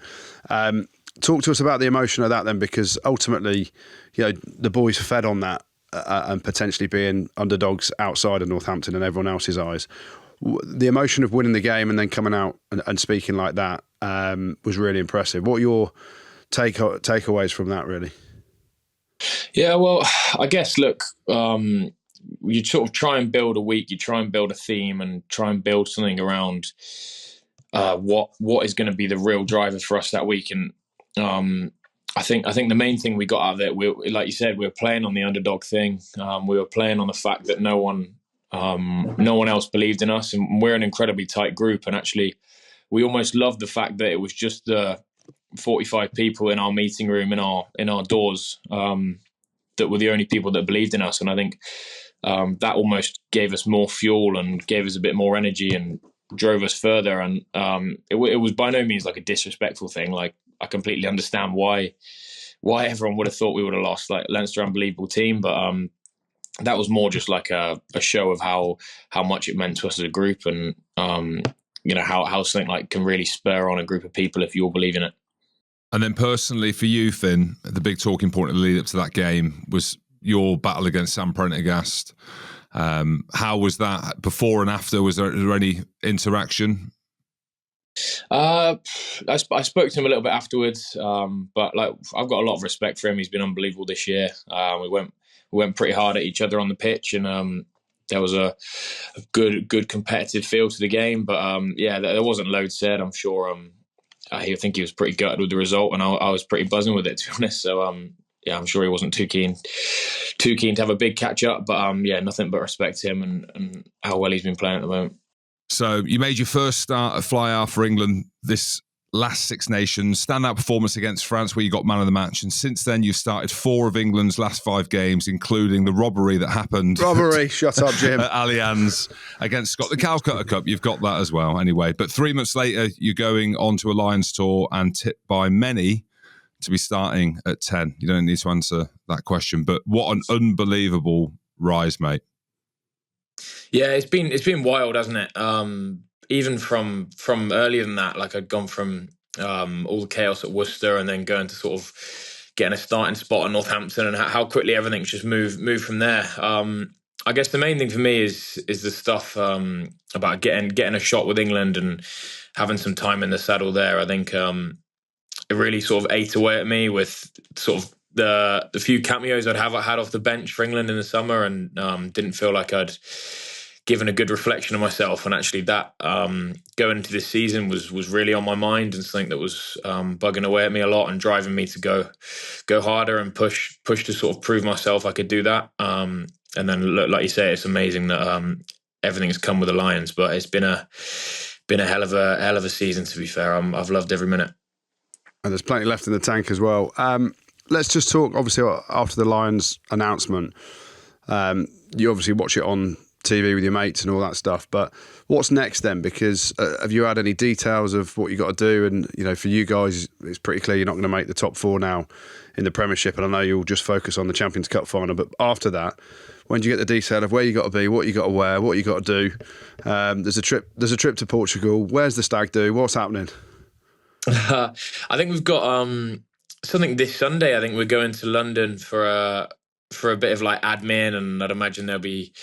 S2: Talk to us about the emotion of that then, because ultimately, the boys fed on that and potentially being underdogs outside of Northampton and everyone else's eyes. The emotion of winning the game and then coming out and speaking like that was really impressive. What are your takeaways from that, really?
S4: Yeah, well, I guess, look, you sort of try and build a week, you try and build a theme and try and build something around what is going to be the real driver for us that week. And I think the main thing we got out of it, like you said, we were playing on the underdog thing. We were playing on the fact that no one else believed in us, and we're an incredibly tight group. And actually, we almost loved the fact that it was just the 45 people in our meeting room, in our doors, that were the only people that believed in us. And I think that almost gave us more fuel and gave us a bit more energy and drove us further. And it was by no means like a disrespectful thing. Like, I completely understand why everyone would have thought we would have lost. Like, Leinster, unbelievable team, but that was more just like a show of how much it meant to us as a group, and how something like can really spur on a group of people if you all believe in it.
S1: And then personally for you, Finn, the big talking point of the lead up to that game was your battle against Sam Prendergast. How was that before and after? Was there any interaction?
S4: I spoke to him a little bit afterwards, but like, I've got a lot of respect for him. He's been unbelievable this year. We went pretty hard at each other on the pitch, and there was a good competitive feel to the game. But there wasn't loads said. I'm sure. I think he was pretty gutted with the result, and I was pretty buzzing with it, to be honest. So I'm sure he wasn't too keen to have a big catch up. But nothing but respect to him and how well he's been playing at the moment.
S1: So you made your first start at Fly for England this last Six Nations, standout performance against France where you got man of the match. And since then, you've started 4 of England's last 5 games, including the robbery that happened.
S2: Shut up, Jim.
S1: At Allianz against Scotland. The Calcutta Cup, you've got that as well anyway. But 3 months later, you're going on to a Lions tour and tipped by many to be starting at 10. You don't need to answer that question. But what an unbelievable rise, mate.
S4: Yeah, it's been wild, hasn't it? Even from earlier than that, like, I'd gone from all the chaos at Worcester and then going to sort of getting a starting spot at Northampton, and how quickly everything's just moved from there. I guess the main thing for me is the stuff about getting a shot with England and having some time in the saddle there. I think it really sort of ate away at me with sort of the few cameos I had off the bench for England in the summer, and didn't feel like I'd given a good reflection of myself. And actually, that going into this season was really on my mind, and something that was bugging away at me a lot and driving me to go harder and push to sort of prove myself I could do that. And then, look, like you say, it's amazing that everything's come with the Lions, but it's been a hell of a season. To be fair, I've loved every minute.
S2: And there's plenty left in the tank as well. Let's just talk, obviously, after the Lions announcement. You obviously watch it on TV with your mates and all that stuff, but what's next then? Because have you had any details of what you got to do? And, you know, for you guys, it's pretty clear you're not going to make the top 4 now in the Premiership, and I know you'll just focus on the Champions Cup final, but after that, when do you get the detail of where you got to be, what you got to wear, what you got to do? There's a trip to Portugal. Where's the stag do? What's happening?
S4: I think we've got something this Sunday. I think we're going to London for a bit of like admin, and I'd imagine they'll be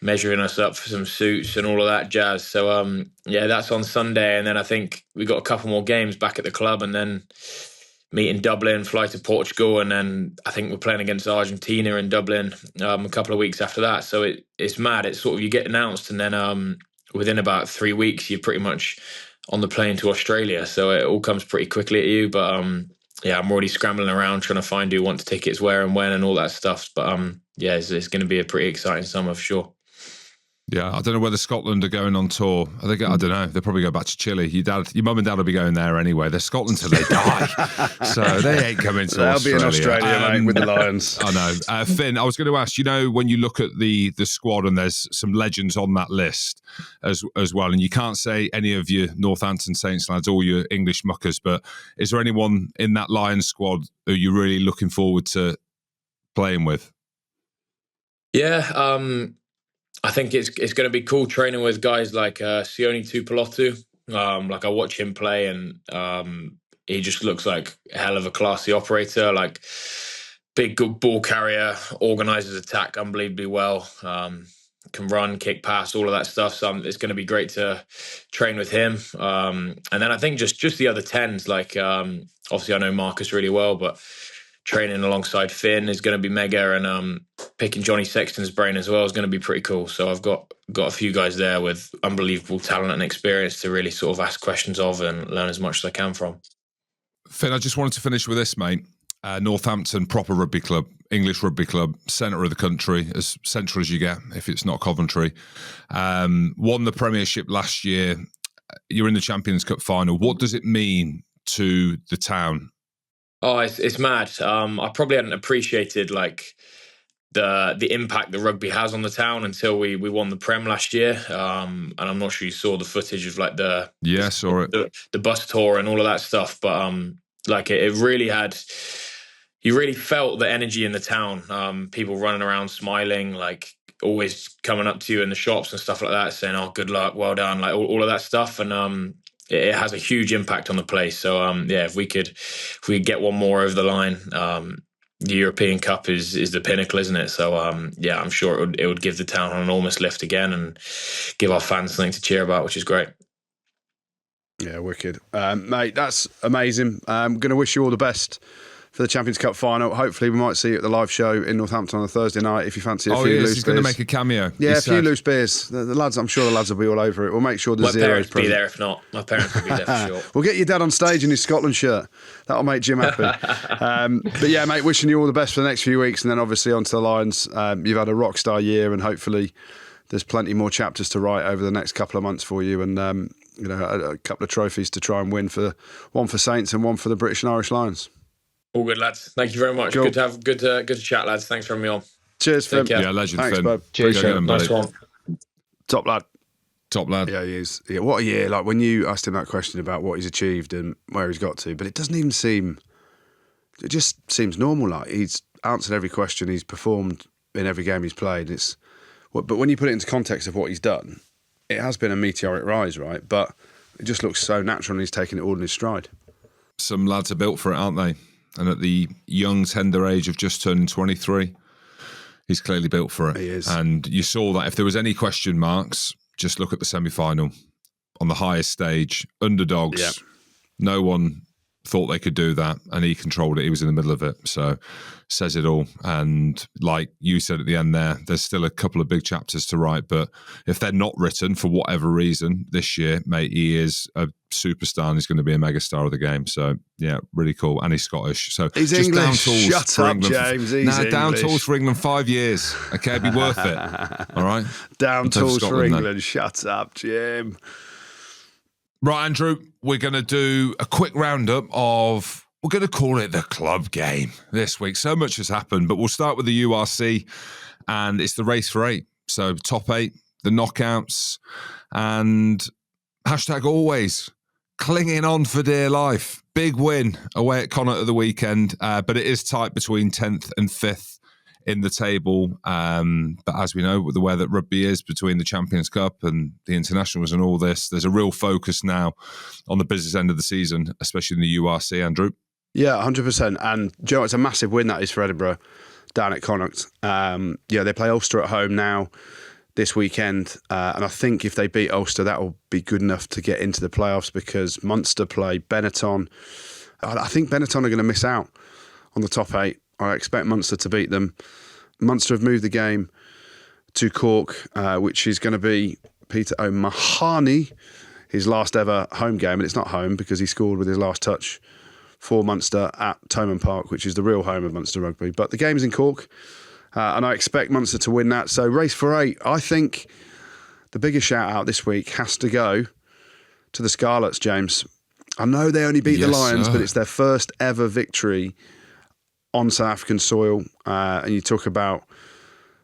S4: measuring us up for some suits and all of that jazz. So yeah, that's on Sunday, and then I think we got a couple more games back at the club, and then meet in Dublin, fly to Portugal, and then I think we're playing against Argentina in Dublin a couple of weeks after that. So it's mad. It's sort of, you get announced, and then within about 3 weeks you're pretty much on the plane to Australia. So it all comes pretty quickly at you. But yeah, I'm already scrambling around trying to find who wants tickets where and when and all that stuff. But yeah, it's going to be a pretty exciting summer for sure.
S1: Yeah, I don't know whether Scotland are going on tour. I don't know. They'll probably go back to Chile. Your mum and dad will be going there anyway. They're Scotland till they die, so they ain't coming to Australia.
S2: They'll be in Australia, mate, with the Lions.
S1: I know. Finn, I was going to ask. You know, when you look at the squad, and there's some legends on that list as well, and you can't say any of your Northampton Saints lads or your English muckers, but is there anyone in that Lions squad who you're really looking forward to playing with?
S4: Yeah. I think it's going to be cool training with guys like Sione Tuipulotu. Like, I watch him play, and he just looks like a hell of a classy operator. Like, big, good ball carrier, organises attack unbelievably well. Can run, kick, pass, all of that stuff. So it's going to be great to train with him. And then I think just the other 10s. Like, obviously I know Marcus really well, but training alongside Finn is going to be mega, and picking Johnny Sexton's brain as well is going to be pretty cool. So I've got a few guys there with unbelievable talent and experience to really sort of ask questions of and learn as much as I can from.
S1: Finn, I just wanted to finish with this, mate. Northampton, proper rugby club, English rugby club, centre of the country, as central as you get if it's not Coventry. Won the Premiership last year. You're in the Champions Cup final. What does it mean to the town?
S4: Oh, it's mad. I probably hadn't appreciated like the impact the rugby has on the town until we won the Prem last year. And I'm not sure you saw the footage of like the bus tour and all of that stuff, but like it really had. You really felt the energy in the town. People running around, smiling, like always coming up to you in the shops and stuff like that, saying, "Oh, good luck, well done," like all of that stuff, and it has a huge impact on the place. So yeah, if we could get one more over the line, the European Cup is the pinnacle, isn't it? So yeah, I'm sure it would give the town an enormous lift again and give our fans something to cheer about, which is great.
S2: Yeah, wicked, mate. That's amazing. I'm going to wish you all the best for the Champions Cup final. Hopefully we might see you at the live show in Northampton on a Thursday night if you fancy a few loose beers.
S1: He's going to make a cameo.
S2: Yeah, a few loose beers. The lads, I'm sure the lads will be all over it. We'll make sure the zero's
S4: present. My parents will be there if not. My parents will be there for sure.
S2: We'll get your dad on stage in his Scotland shirt. That'll make Jim happy. But yeah, mate, wishing you all the best for the next few weeks, and then obviously on to the Lions. You've had a rock star year, and hopefully there's plenty more chapters to write over the next couple of months for you, and you know, a couple of trophies to try and win, one for Saints and one for the British and Irish Lions.
S4: All good, lads. Thank you very much. Cool. Good to have good to chat, lads. Thanks for having me on.
S2: Cheers, Finn.
S1: Yeah, legend,
S2: Thanks,
S1: Finn.
S2: bud.
S4: Cheers, Finn. Nice one.
S2: Top lad.
S1: Yeah,
S2: he is. Yeah, what a year. Like when you asked him that question about what he's achieved and where he's got to, but it doesn't even seem, it just seems normal. Like he's answered every question, he's performed in every game he's played. But when you put it into context of what he's done, it has been a meteoric rise, right? But it just looks so natural, and he's taking it all in his stride.
S1: Some lads are built for it, aren't they? And at the young, tender age of just turning 23, He's clearly built for it.
S2: He is.
S1: And you saw that if there was any question marks, just look at the semi-final. On the highest stage, underdogs.
S2: Yeah.
S1: No one thought they could do that, and he controlled it. He was in the middle of it. So says it all. And like you said at the end there's still a couple of big chapters to write, but if they're not written for whatever reason this year, mate, he is a superstar and he's going to be a megastar of the game. So yeah, really cool. And he's Scottish. So
S2: he's
S1: just
S2: English.
S1: down tools
S2: Shut
S1: for
S2: up,
S1: England.
S2: James. He's
S1: Nah, down
S2: English.
S1: tools for England 5 years. Okay, it'd be worth it. All right?
S2: Down
S1: Until
S2: tools for
S1: Scotland,
S2: England.
S1: then.
S2: Shut up, Jim.
S1: Right, Andrew, we're going to do a quick roundup of, we're going to call it the club game this week. So much has happened, but we'll start with the URC, and it's the race for 8. So top 8, the knockouts, and hashtag always clinging on for dear life. Big win away at Connacht at the weekend, but it is tight between 10th and 5th in the table. But as we know, with the way that rugby is between the Champions Cup and the internationals and all this, there's a real focus now on the business end of the season, especially in the URC, Andrew.
S2: Yeah, 100%. And do you know, it's a massive win that is for Edinburgh down at Connacht. They play Ulster at home now this weekend. And I think if they beat Ulster, that will be good enough to get into the playoffs, because Munster play Benetton. I think Benetton are going to miss out on the top 8. I expect Munster to beat them. Munster have moved the game to Cork, which is going to be Peter O'Mahony, his last ever home game. And it's not home because he scored with his last touch for Munster at Thomond Park, which is the real home of Munster rugby. But the game's in Cork, and I expect Munster to win that. So race for 8. I think the biggest shout out this week has to go to the Scarlets, James. I know they only beat the Lions, but it's their first ever victory on South African soil. And you talk about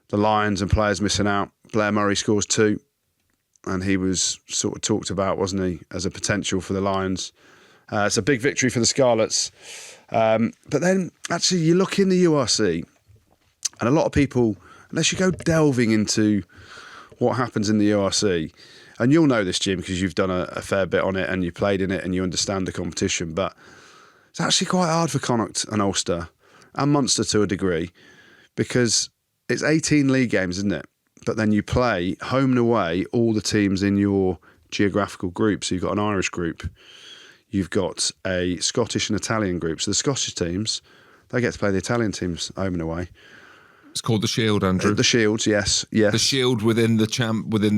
S2: the Lions and players missing out. Blair Murray scores 2, and he was sort of talked about, wasn't he, as a potential for the Lions. It's a big victory for the Scarlets. But then, actually, you look in the URC, and a lot of people, unless you go delving into what happens in the URC, and you'll know this, Jim, because you've done a fair bit on it and you played in it and you understand the competition, but it's actually quite hard for Connacht and Ulster and Munster to a degree, because it's 18 league games, isn't it? But then you play home and away all the teams in your geographical group. So you've got an Irish group, you've got a Scottish and Italian group. So the Scottish teams, they get to play the Italian teams home and away.
S1: It's called the Shield, Andrew.
S2: The Shields, yes.
S1: The Shield within the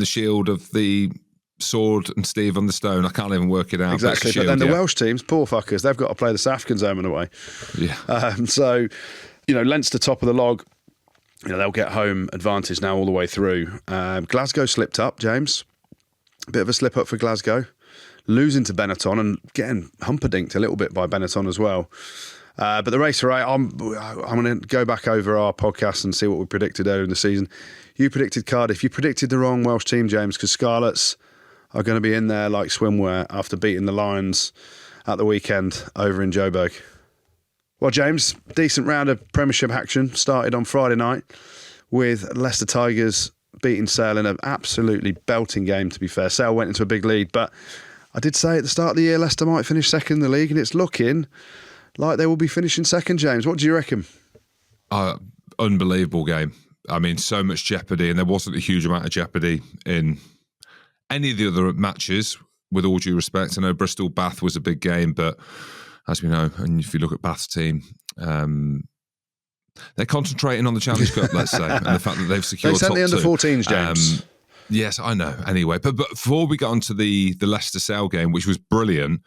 S1: Shield of the Sword and Steve on the Stone. I can't even work it out.
S2: Exactly. But then the Welsh teams, poor fuckers, they've got to play the South Africans home and away.
S1: Yeah.
S2: So, Leinster top of the log, they'll get home advantage now all the way through. Glasgow slipped up, James. A bit of a slip up for Glasgow. Losing to Benetton and getting humperdinked a little bit by Benetton as well. But the race for 8, I'm going to go back over our podcast and see what we predicted earlier in the season. You predicted Cardiff. You predicted the wrong Welsh team, James, because Scarlets are going to be in there like swimwear after beating the Lions at the weekend over in Joburg. Well, James, decent round of Premiership action started on Friday night with Leicester Tigers beating Sale in an absolutely belting game, to be fair. Sale went into a big lead, but I did say at the start of the year Leicester might finish second in the league, and it's looking like they will be finishing second, James. What do you reckon?
S1: Unbelievable game. I mean, so much jeopardy, and there wasn't a huge amount of jeopardy in any of the other matches, with all due respect. I know Bristol-Bath was a big game, but as we know, and if you look at Bath's team, they're concentrating on the Challenge Cup, let's say, and the fact that they've secured
S2: They sent the
S1: top 2.
S2: under-14s, James.
S1: Yes, I know. Anyway, but before we got onto the Leicester Sale game, which was brilliant,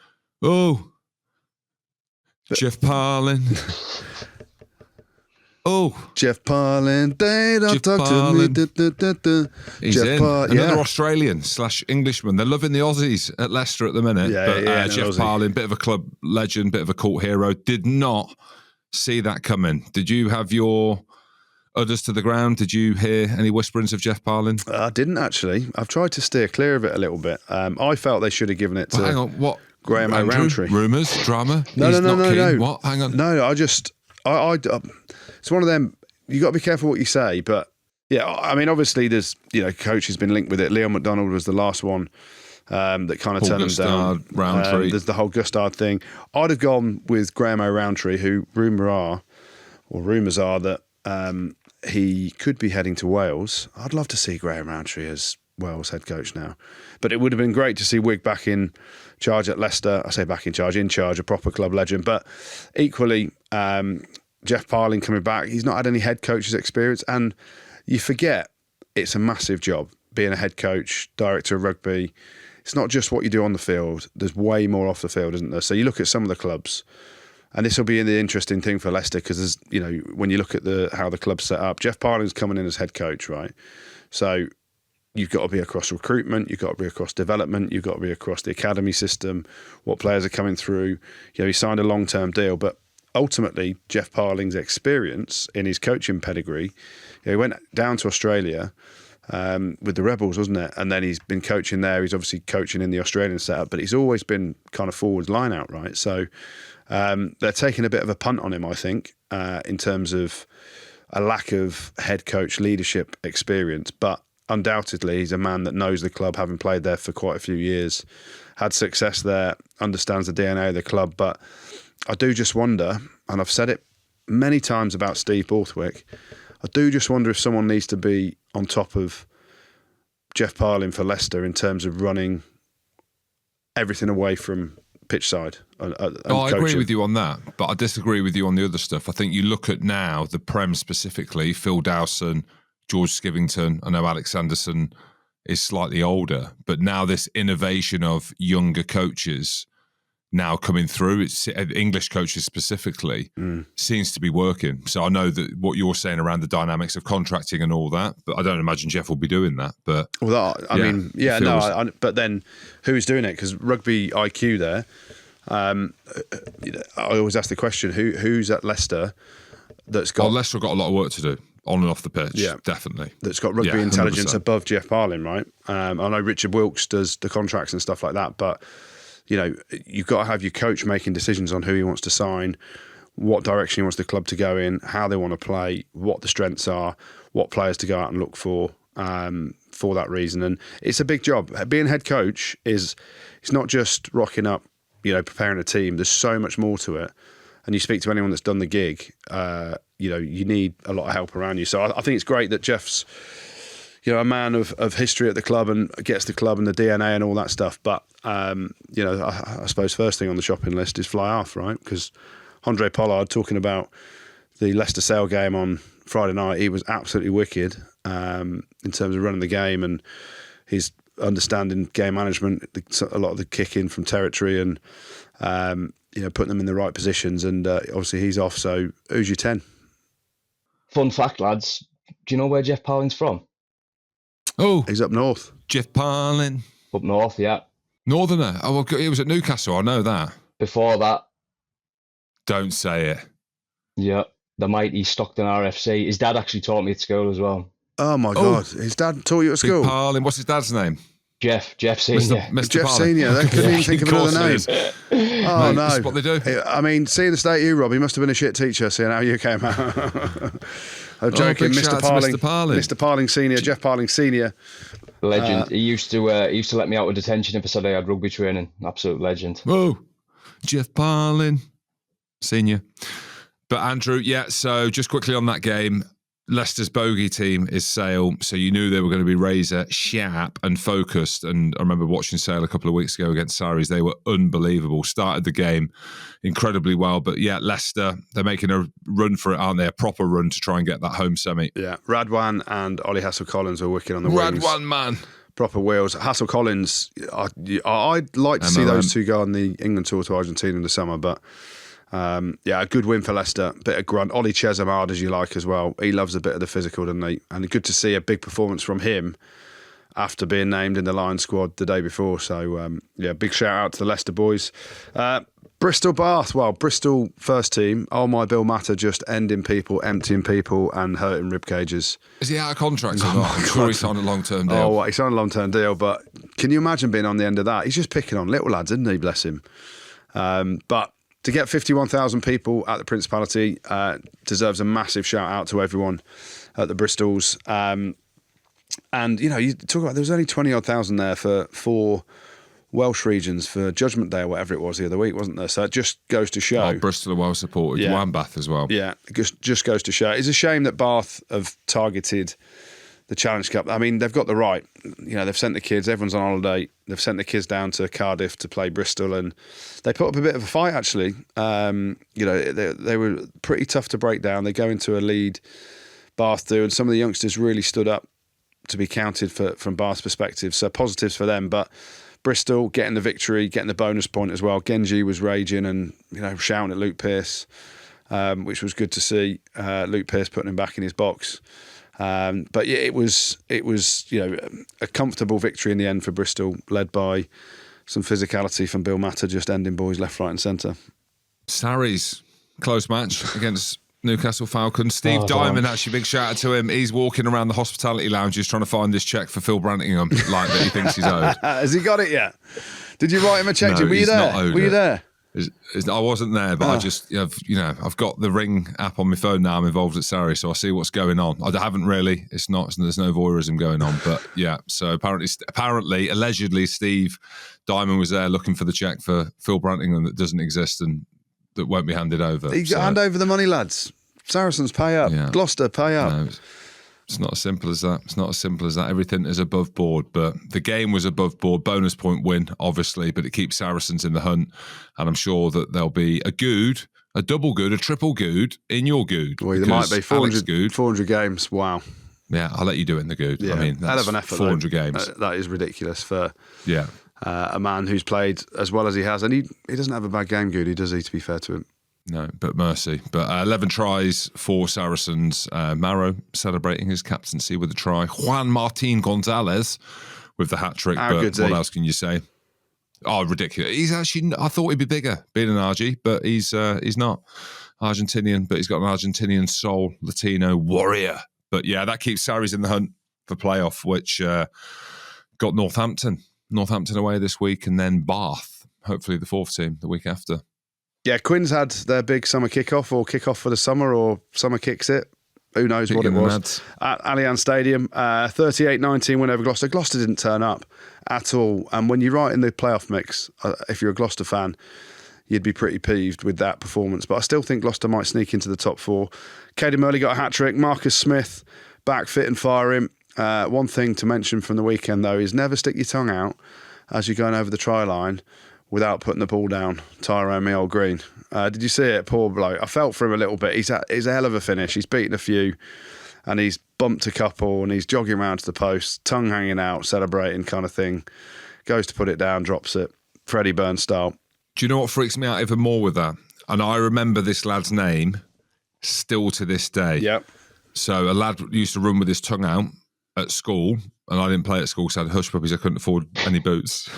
S1: Jeff Parlin.
S2: Jeff Parlin, they don't talk to me.
S1: He's
S2: Jeff
S1: in. Another
S2: yeah.
S1: Australian/Englishman. They're loving the Aussies at Leicester at the minute. Jeff Parlin, bit of a club legend, bit of a cult hero. Did not see that coming. Did you have your udders to the ground? Did you hear any whisperings of Jeff Parlin?
S2: I didn't actually. I've tried to steer clear of it a little bit. I felt they should have given it to
S1: hang on, what?
S2: Graham O'Rowntree.
S1: Rumours? Drama?
S2: No.
S1: What? Hang on.
S2: No, it's one of them, you got to be careful what you say, but yeah, I mean, obviously there's, coach has been linked with it. Leon McDonald was the last one that kind of turned him down.
S1: Rowntree.
S2: There's the whole Gustard thing. I'd have gone with Graham O'Rowntree, who rumours are that he could be heading to Wales. I'd love to see Graham Rowntree as Wales head coach now. But it would have been great to see Wigg back in charge at Leicester. I say back in charge, a proper club legend. But equally, Jeff Parling coming back, he's not had any head coach's experience. And you forget it's a massive job being a head coach, director of rugby. It's not just what you do on the field. There's way more off the field, isn't there? So you look at some of the clubs, and this will be the interesting thing for Leicester because, when you look at how the club's set up, Jeff Parling's coming in as head coach, right? So you've got to be across recruitment, you've got to be across development, you've got to be across the academy system, what players are coming through. He signed a long-term deal, but ultimately, Jeff Parling's experience in his coaching pedigree, he went down to Australia with the Rebels, wasn't it? And then he's been coaching there. He's obviously coaching in the Australian setup, but he's always been kind of forwards line out, right? So they're taking a bit of a punt on him, I think, in terms of a lack of head coach leadership experience. But undoubtedly, he's a man that knows the club, having played there for quite a few years, had success there, understands the DNA of the club. But I do just wonder, and I've said it many times about Steve Borthwick, I do just wonder if someone needs to be on top of Jeff Parling for Leicester in terms of running everything away from pitch side.
S1: I agree with you on that, but I disagree with you on the other stuff. I think you look at now the Prem specifically, Phil Dowson, George Skivington. I know Alex Sanderson is slightly older, but now this innovation of younger coaches now coming through, it's English coaches specifically, seems to be working. So I know that what you're saying around the dynamics of contracting and all that, but I don't imagine Jeff will be doing that. But
S2: but then who's doing it? Because Rugby IQ there, I always ask the question: who's at Leicester that's got?
S1: Leicester have got a lot of work to do on and off the pitch. Yeah, definitely.
S2: That's got rugby intelligence 100%. Above Jeff Parling, right? I know Richard Wilkes does the contracts and stuff like that, but you've got to have your coach making decisions on who he wants to sign, what direction he wants the club to go in, how they want to play, what the strengths are, what players to go out and look for that reason. And it's a big job. Being head coach it's not just rocking up, preparing a team. There's so much more to it. And you speak to anyone that's done the gig, you need a lot of help around you. So I think it's great that Jeff's a man of history at the club and gets the club and the DNA and all that stuff. But, I suppose first thing on the shopping list is fly half, right? Because Andre Pollard, talking about the Leicester Sale game on Friday night, he was absolutely wicked in terms of running the game and his understanding game management, a lot of the kicking from territory and, putting them in the right positions. And obviously he's off, so who's your 10?
S3: Fun fact, lads. Do you know where Jeff Parling's from?
S1: Oh,
S2: he's up north.
S1: Jeff Parling.
S3: Up north, yeah.
S1: Northerner. Oh, well, he was at Newcastle. I know that.
S3: Before that.
S1: Don't say it.
S3: Yeah, the mighty Stockton RFC. His dad actually taught me at school as well.
S2: Oh, my God. His dad taught you at school?
S1: Parling. What's his dad's name?
S3: Jeff Senior.
S1: Mr.
S2: Jeff
S1: Parling.
S2: Senior. They couldn't even think of another name. Oh,
S1: mate,
S2: no.
S1: That's what they do.
S2: I mean, seeing the state you, Rob, he must have been a shit teacher, seeing how you came out. I'm joking. Mr. Parling. Mr. Parling Senior, Jeff Parling Senior.
S3: Legend. He used to let me out of detention if I said I had rugby training. Absolute legend.
S1: Whoa. Jeff Parling Senior. But Andrew, so just quickly on that game, Leicester's bogey team is Sale, so you knew they were going to be razor sharp and focused. And I remember watching Sale a couple of weeks ago against Saris. They were unbelievable. Started the game incredibly well, but Leicester, they're making a run for it, aren't they? A proper run to try and get that home semi.
S2: Yeah, Radwan and Ollie Hassel-Collins were wicked on the wings.
S1: Radwan, man.
S2: Proper wheels. Hassel-Collins, I'd like to see those two go on the England tour to Argentina in the summer, but... a good win for Leicester. Bit of grunt. Ollie Chesham hard as you like as well. He loves a bit of the physical, doesn't he? And good to see a big performance from him after being named in the Lions squad the day before. So, big shout out to the Leicester boys. Bristol Bath. Well, Bristol first team. Oh my Bill Matter just ending people, emptying people and hurting rib cages.
S1: Is he out of contract or not? I'm sure he signed a long-term deal.
S2: Oh, he signed a long-term deal. But can you imagine being on the end of that? He's just picking on little lads, isn't he? Bless him. But... to get 51,000 people at the Principality deserves a massive shout out to everyone at the Bristols. And, you talk about there was only 20,000 there for 4 Welsh regions for Judgment Day or whatever it was the other week, wasn't there? So it just goes to show.
S1: Bristol are well supported.
S2: Yeah.
S1: Wambath as well.
S2: Yeah, it just goes to show. It's a shame that Bath have targeted the Challenge Cup. I mean, they've got the right. They've sent the kids. Everyone's on holiday. They've sent the kids down to Cardiff to play Bristol, and they put up a bit of a fight. Actually, they were pretty tough to break down. They go into a lead, Bath do, and some of the youngsters really stood up to be counted from Bath's perspective. So positives for them, but Bristol getting the victory, getting the bonus point as well. Genji was raging and shouting at Luke Pearce, which was good to see. Luke Pearce putting him back in his box. But yeah, it was a comfortable victory in the end for Bristol, led by some physicality from Bill Matter, just ending boys left, right, and centre.
S1: Sarries, close match against Newcastle Falcons. Steve Diamond, actually, big shout out to him. He's walking around the hospitality lounges trying to find this cheque for Phil Brantingham, like that he thinks he's owed.
S2: Has he got it yet? Did you write him a cheque?
S1: No,
S2: Were you there? Were you there?
S1: I wasn't there, but I've got the Ring app on my phone now. I'm involved at Sarri, so I see what's going on. I haven't really. There's no voyeurism going on, but yeah. So allegedly, Steve Diamond was there looking for the cheque for Phil Brantingham that doesn't exist and that won't be handed over.
S2: Hand over the money, lads. Saracens, pay up. Yeah. Gloucester, pay up.
S1: No, it's not as simple as that. It's not as simple as that. Everything is above board, but the game was above board. Bonus point win, obviously, but it keeps Saracens in the hunt, and I'm sure that there'll be a good, a double good, a triple good in your good.
S2: Well, there might be 400 games. Wow.
S1: Yeah, I'll let you do it in the good.
S2: Yeah.
S1: I mean, that's
S2: hell of an effort.
S1: 400 games.
S2: That is ridiculous for a man who's played as well as he has, and he doesn't have a bad game, Goody, does he? To be fair to him.
S1: No, but mercy. But 11 tries for Saracens. Maro celebrating his captaincy with a try. Juan Martin Gonzalez with the hat-trick. But what else can you say? Oh, ridiculous. He's actually, I thought he'd be bigger, being an Argie, but he's not Argentinian, but he's got an Argentinian soul, Latino warrior. But yeah, that keeps Sarries in the hunt for playoff, which got Northampton away this week, and then Bath, hopefully the fourth team the week after.
S2: Yeah, Quins had their big summer kickoff or kickoff for the summer or summer kicks it. Who knows what it was. At Allianz Stadium, 38-19 win over Gloucester. Gloucester didn't turn up at all. And when you're right in the playoff mix, if you're a Gloucester fan, you'd be pretty peeved with that performance. But I still think Gloucester might sneak into the top four. Caden Murley got a hat-trick. Marcus Smith back fit and firing. One thing to mention from the weekend, though, is never stick your tongue out as you're going over the try line without putting the ball down, Tyrone me old green. Did you see it? Poor bloke. I felt for him a little bit. He's a hell of a finish. He's beaten a few and he's bumped a couple and he's jogging around to the post, tongue hanging out, celebrating kind of thing. Goes to put it down, drops it. Freddie Burns style.
S1: Do you know what freaks me out even more with that? And I remember this lad's name still to this day.
S2: Yep.
S1: So a lad used to run with his tongue out at school, and I didn't play at school because I had hush puppies. I couldn't afford any boots.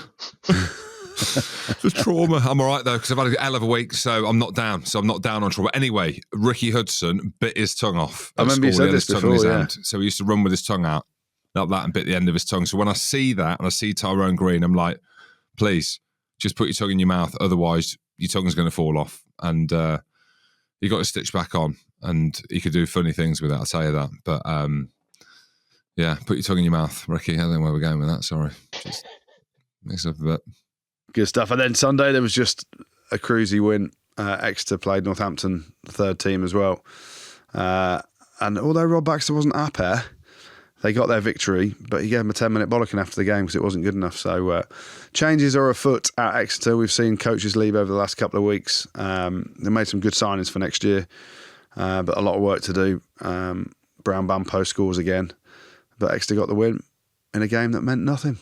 S1: The trauma. I'm all right though because I've had a hell of a week, so I'm not down. So I'm not down on trauma. Anyway, Ricky Hudson bit his tongue off.
S2: I remember you said this before. Yeah.
S1: So he used to run with his tongue out like that and bit the end of his tongue. So when I see that and I see Tyrone Green, I'm like, please just put your tongue in your mouth, otherwise your tongue's going to fall off. And he got his stitch back on, and he could do funny things with it. I'll tell you that. But yeah, put your tongue in your mouth, Ricky. I don't know where we're going with that. Sorry, just mix up a bit.
S2: Good stuff. And then Sunday, there was just a cruisy win. Exeter played Northampton, the third team as well. And although Rob Baxter wasn't our pair, they got their victory, but he gave them a 10-minute bollocking after the game because it wasn't good enough. So changes are afoot at Exeter. We've seen coaches leave over the last couple of weeks. They made some good signings for next year, but a lot of work to do. Brown Bampo scores again, but Exeter got the win in a game that meant nothing.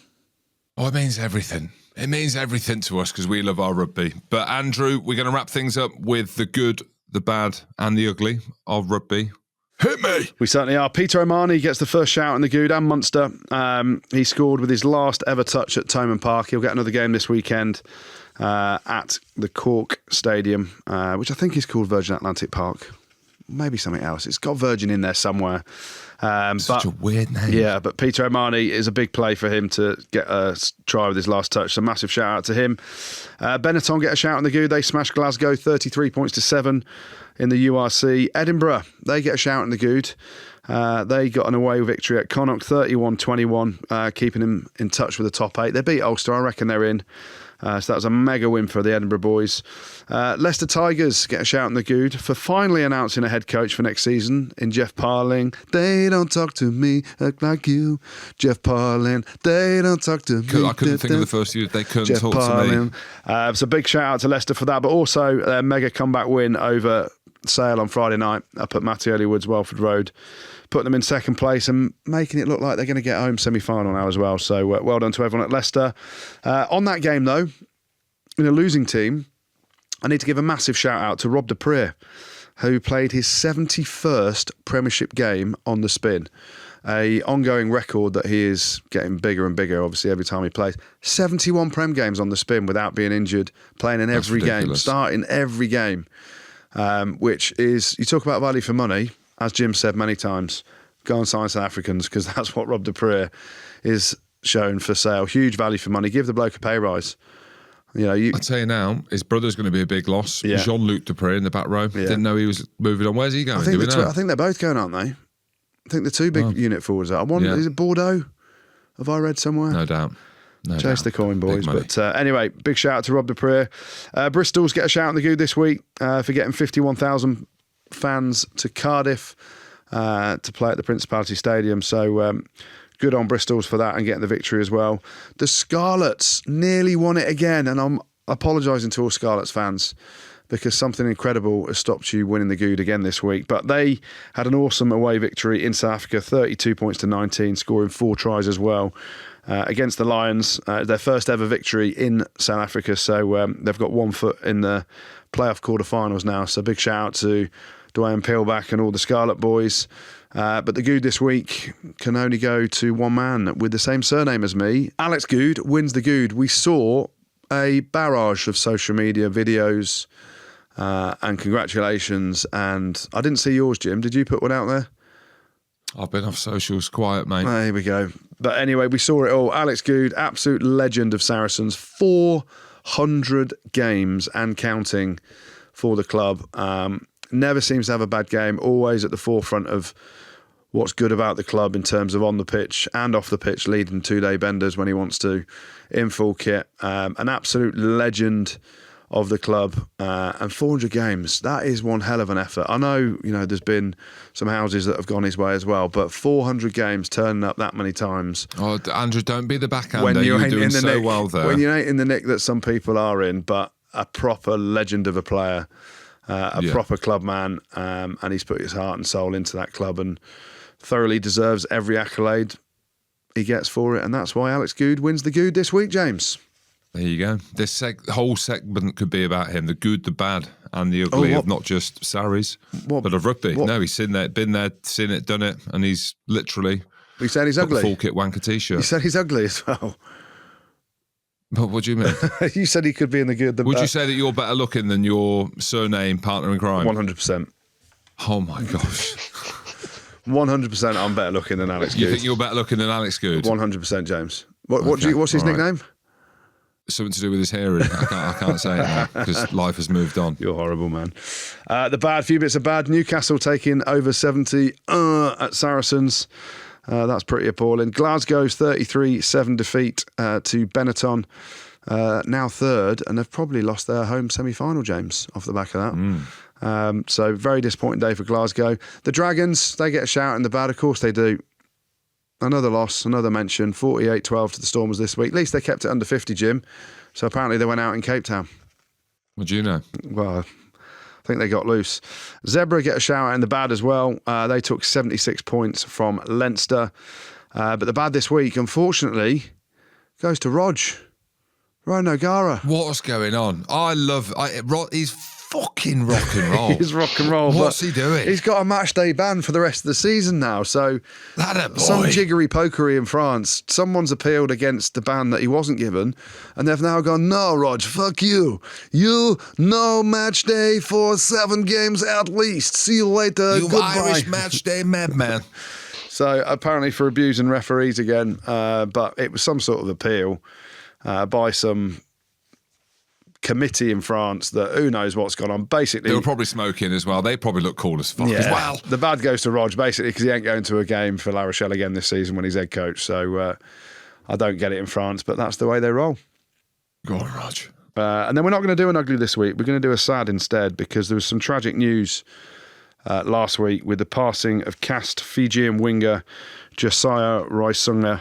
S1: Oh, it means everything. It means everything to us because we love our rugby. But Andrew, we're going to wrap things up with the good, the bad and the ugly of rugby. Hit me!
S2: We certainly are. Peter O'Mahony gets the first shout in the good, and Munster. He scored with his last ever touch at Thomond Park. He'll get another game this weekend at the Cork Stadium, which I think is called Virgin Atlantic Park. Maybe something else. It's got Virgin in there somewhere.
S1: Such a weird name.
S2: Yeah, but Peter O'Mahony is a big play for him to get a try with his last touch. So massive shout out to him. Benetton get a shout in the good. They smashed Glasgow 33 points to 7 in the URC. Edinburgh, they get a shout in the good. They got an away victory at Connacht, 31-21, keeping him in touch with the top 8. They beat Ulster. I reckon they're in. So that was a mega win for the Edinburgh boys. Leicester Tigers get a shout in the good for finally announcing a head coach for next season in Jeff Parling. They don't talk to me like you, Jeff Parling. They don't talk to me.
S1: I couldn't think of the first few. They couldn't
S2: Jeff
S1: talk
S2: Parling.
S1: to me.
S2: So big shout out to Leicester for that, but also their mega comeback win over Sale on Friday night up at Mattioli Woods, Welford Road. Putting them in second place and making it look like they're going to get home semi-final now as well. So well done to everyone at Leicester. On that game, though, in a losing team, I need to give a massive shout out to Rob Dupree, who played his 71st Premiership game on the spin. A ongoing record that he is getting bigger and bigger, obviously, every time he plays. 71 Prem games on the spin without being injured, playing in every game, starting every game, which is, you talk about value for money. As Jim said many times, go and sign South Africans, because that's what Rob Dupree is shown for sale. Huge value for money. Give the bloke a pay rise. I'll tell
S1: you now, his brother's going to be a big loss.
S2: Yeah.
S1: Jean-Luc Dupree in the back row. Yeah. Didn't know he was moving on. Where's he going?
S2: I think they're both going, aren't they? I think the two big unit forwards are. Is it Bordeaux? Have I read somewhere?
S1: No doubt.
S2: Chase the coin, boys. But anyway, big shout out to Rob Dupree. Bristol's get a shout in the good this week for getting 51,000 fans to Cardiff to play at the Principality Stadium. So good on Bristol's for that and getting the victory as well. The Scarlets nearly won it again, and I'm apologising to all Scarlets fans because something incredible has stopped you winning the good again this week. But they had an awesome away victory in South Africa, 32 points to 19, scoring 4 tries as well. Against the Lions, their first ever victory in South Africa. So they've got 1 foot in the playoff quarterfinals now. So big shout out to Dwayne Peelback and all the Scarlet boys. But the Good this week can only go to one man with the same surname as me. Alex Good wins the Good. We saw a barrage of social media videos and congratulations. And I didn't see yours, Jim. Did you put one out there?
S1: I've been off socials quiet, mate.
S2: There we go. But anyway, we saw it all. Alex Good, absolute legend of Saracens. 400 games and counting for the club. Never seems to have a bad game. Always at the forefront of what's good about the club in terms of on the pitch and off the pitch, leading 2-day benders when he wants to, in full kit. An absolute legend of the club, and 400 games, that is one hell of an effort. I know, there's been some houses that have gone his way as well, but 400 games turning up that many times.
S1: Oh, Andrew, don't be the backhander. You're doing so
S2: nick,
S1: well there.
S2: When you ain't in the nick that some people are in, but a proper legend of a player, proper club man, and he's put his heart and soul into that club and thoroughly deserves every accolade he gets for it, and that's why Alex Good wins the Good this week, James.
S1: There you go. This whole segment could be about him, the good, the bad, and the ugly of not just Sarries, but of rugby. No, he's been there, seen it, done it, and he's literally
S2: he said he's ugly.
S1: Full kit wanker t-shirt.
S2: He said he's ugly as well.
S1: But what do you mean?
S2: You said he could be in the good, the
S1: Would
S2: bad.
S1: you say that you're better looking than your surname partner in crime?
S2: 100%.
S1: Oh my gosh.
S2: 100% I'm better looking than Alex Good.
S1: You think you're better looking than Alex Good?
S2: 100%, James. What's his nickname?
S1: Something to do with his hearing. I can't say it now because life has moved on.
S2: You're horrible, man. The bad, few bits of bad. Newcastle taking over 70 at Saracens. That's pretty appalling. Glasgow's 33-7 defeat to Benetton. Now third, and they've probably lost their home semi-final, James, off the back of that. So very disappointing day for Glasgow. The Dragons, they get a shout in the bad. Of course they do. Another loss, another mention, 48-12 to the Stormers this week. At least they kept it under 50, Jim. So apparently they went out in Cape Town.
S1: What do you know?
S2: Well, I think they got loose. Zebra get a shout out in the bad as well. They took 76 points from Leinster. But the bad this week, unfortunately, goes to Ryan O'Gara.
S1: What's going on? He's fucking rock and roll.
S2: He's rock and roll.
S1: What's he doing?
S2: He's got a match day ban for the rest of the season now. So some jiggery pokery in France. Someone's appealed against the ban that he wasn't given, and they've now gone, no, Rog, fuck you. You, no match day for 7 games at least. See you later.
S1: You
S2: Goodbye.
S1: Irish match day madman.
S2: So apparently for abusing referees again, but it was some sort of appeal by some committee in France that who knows what's gone on. Basically,
S1: They were probably smoking as well. They probably look cool as fuck as well.
S2: The bad goes to Rog, basically, because he ain't going to a game for La Rochelle again this season when he's head coach. So I don't get it in France, but that's the way they roll.
S1: Go on, Rog.
S2: And then we're not going to do an ugly this week. We're going to do a sad instead, because there was some tragic news last week with the passing of cast Fijian winger Josiah Roisunga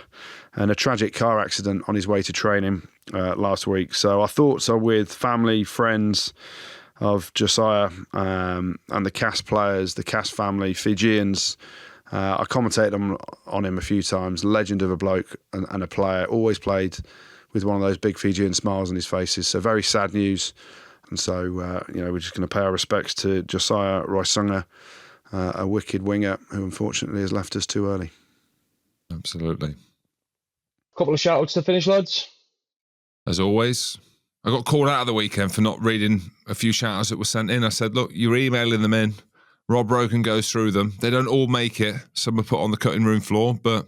S2: and a tragic car accident on his way to training last week. So our thoughts are with family, friends of Josiah and the cast players, the cast family, Fijians. I commentated on him a few times. Legend of a bloke and a player. Always played with one of those big Fijian smiles on his faces. So very sad news. And so, we're just going to pay our respects to Josiah Roisunga, a wicked winger who unfortunately has left us too early.
S1: Absolutely.
S3: Couple of shout-outs to finish, lads.
S1: As always, I got called out of the weekend for not reading a few shout-outs that were sent in. I said, look, you're emailing them in. Rob Rogan goes through them. They don't all make it. Some are put on the cutting room floor, but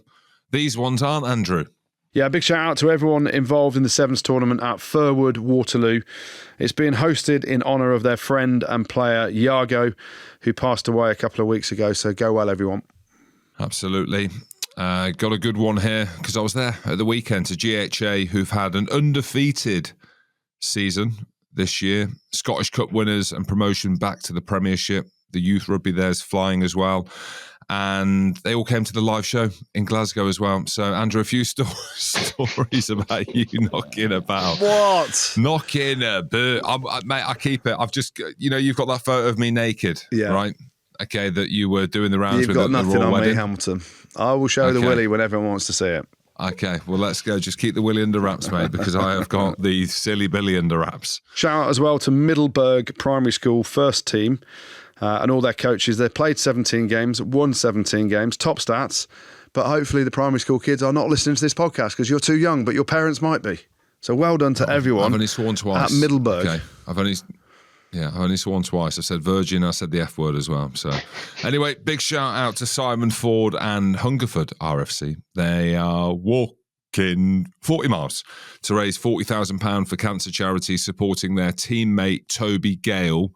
S1: these ones aren't, Andrew.
S2: Yeah, big shout out to everyone involved in the Sevens tournament at Furwood, Waterloo. It's being hosted in honour of their friend and player, Iago, who passed away a couple of weeks ago. So go well, everyone.
S1: Absolutely. Got a good one here because I was there at the weekend to GHA, who've had an undefeated season this year. Scottish Cup winners and promotion back to the Premiership. The youth rugby there's flying as well. And they all came to the live show in Glasgow as well. So, Andrew, a few stories about you knocking about.
S2: What?
S1: Knocking about. Mate, I keep it. I've just, you've got that photo of me naked, right? Okay, that you were doing the rounds with.
S2: You've got nothing on
S1: wedding.
S2: me, Hamilton. I will show the willy when everyone wants to see it.
S1: Okay, well, let's go. Just keep the willy under wraps, mate, because I have got the silly billy under wraps.
S2: Shout out as well to Middleburg Primary School first team. And all their coaches. They played 17 games, won 17 games, top stats. But hopefully the primary school kids are not listening to this podcast because you're too young, but your parents might be. So well done to everyone.
S1: I've only sworn twice.
S2: At Middleburg.
S1: Okay, I've only sworn twice. I said virgin, I said the F word as well. So anyway, big shout out to Simon Ford and Hungerford RFC. They are walking 40 miles to raise £40,000 for cancer charity, supporting their teammate Toby Gale.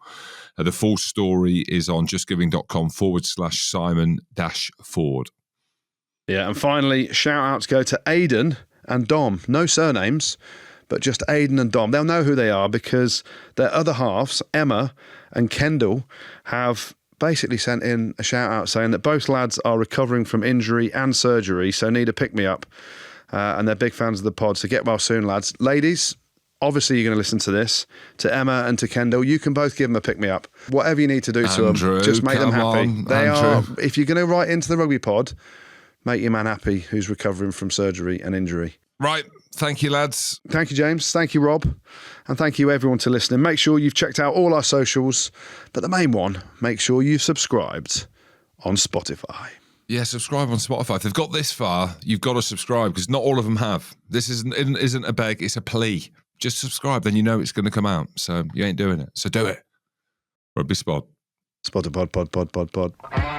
S1: The full story is on justgiving.com/Simon-Ford.
S2: Yeah, and finally, shout outs go to Aidan and Dom. No surnames, but just Aidan and Dom. They'll know who they are because their other halves, Emma and Kendall, have basically sent in a shout out saying that both lads are recovering from injury and surgery, so need a pick-me-up. And they're big fans of the pod, so get well soon, lads. Ladies, obviously you're going to listen to this. To Emma and to Kendall, you can both give them a pick-me-up. Whatever you need to do to them, just make them happy. If you're going to write into the rugby pod, make your man happy who's recovering from surgery and injury.
S1: Right. Thank you, lads.
S2: Thank you, James. Thank you, Rob. And thank you, everyone, to listening. Make sure you've checked out all our socials. But the main one, make sure you've subscribed on Spotify.
S1: Yeah, subscribe on Spotify. If they've got this far, you've got to subscribe because not all of them have. This isn't a beg, it's a plea. Just subscribe, then you know it's going to come out. So you ain't doing it. So do it. Rugby Spod.
S2: Spot a pod.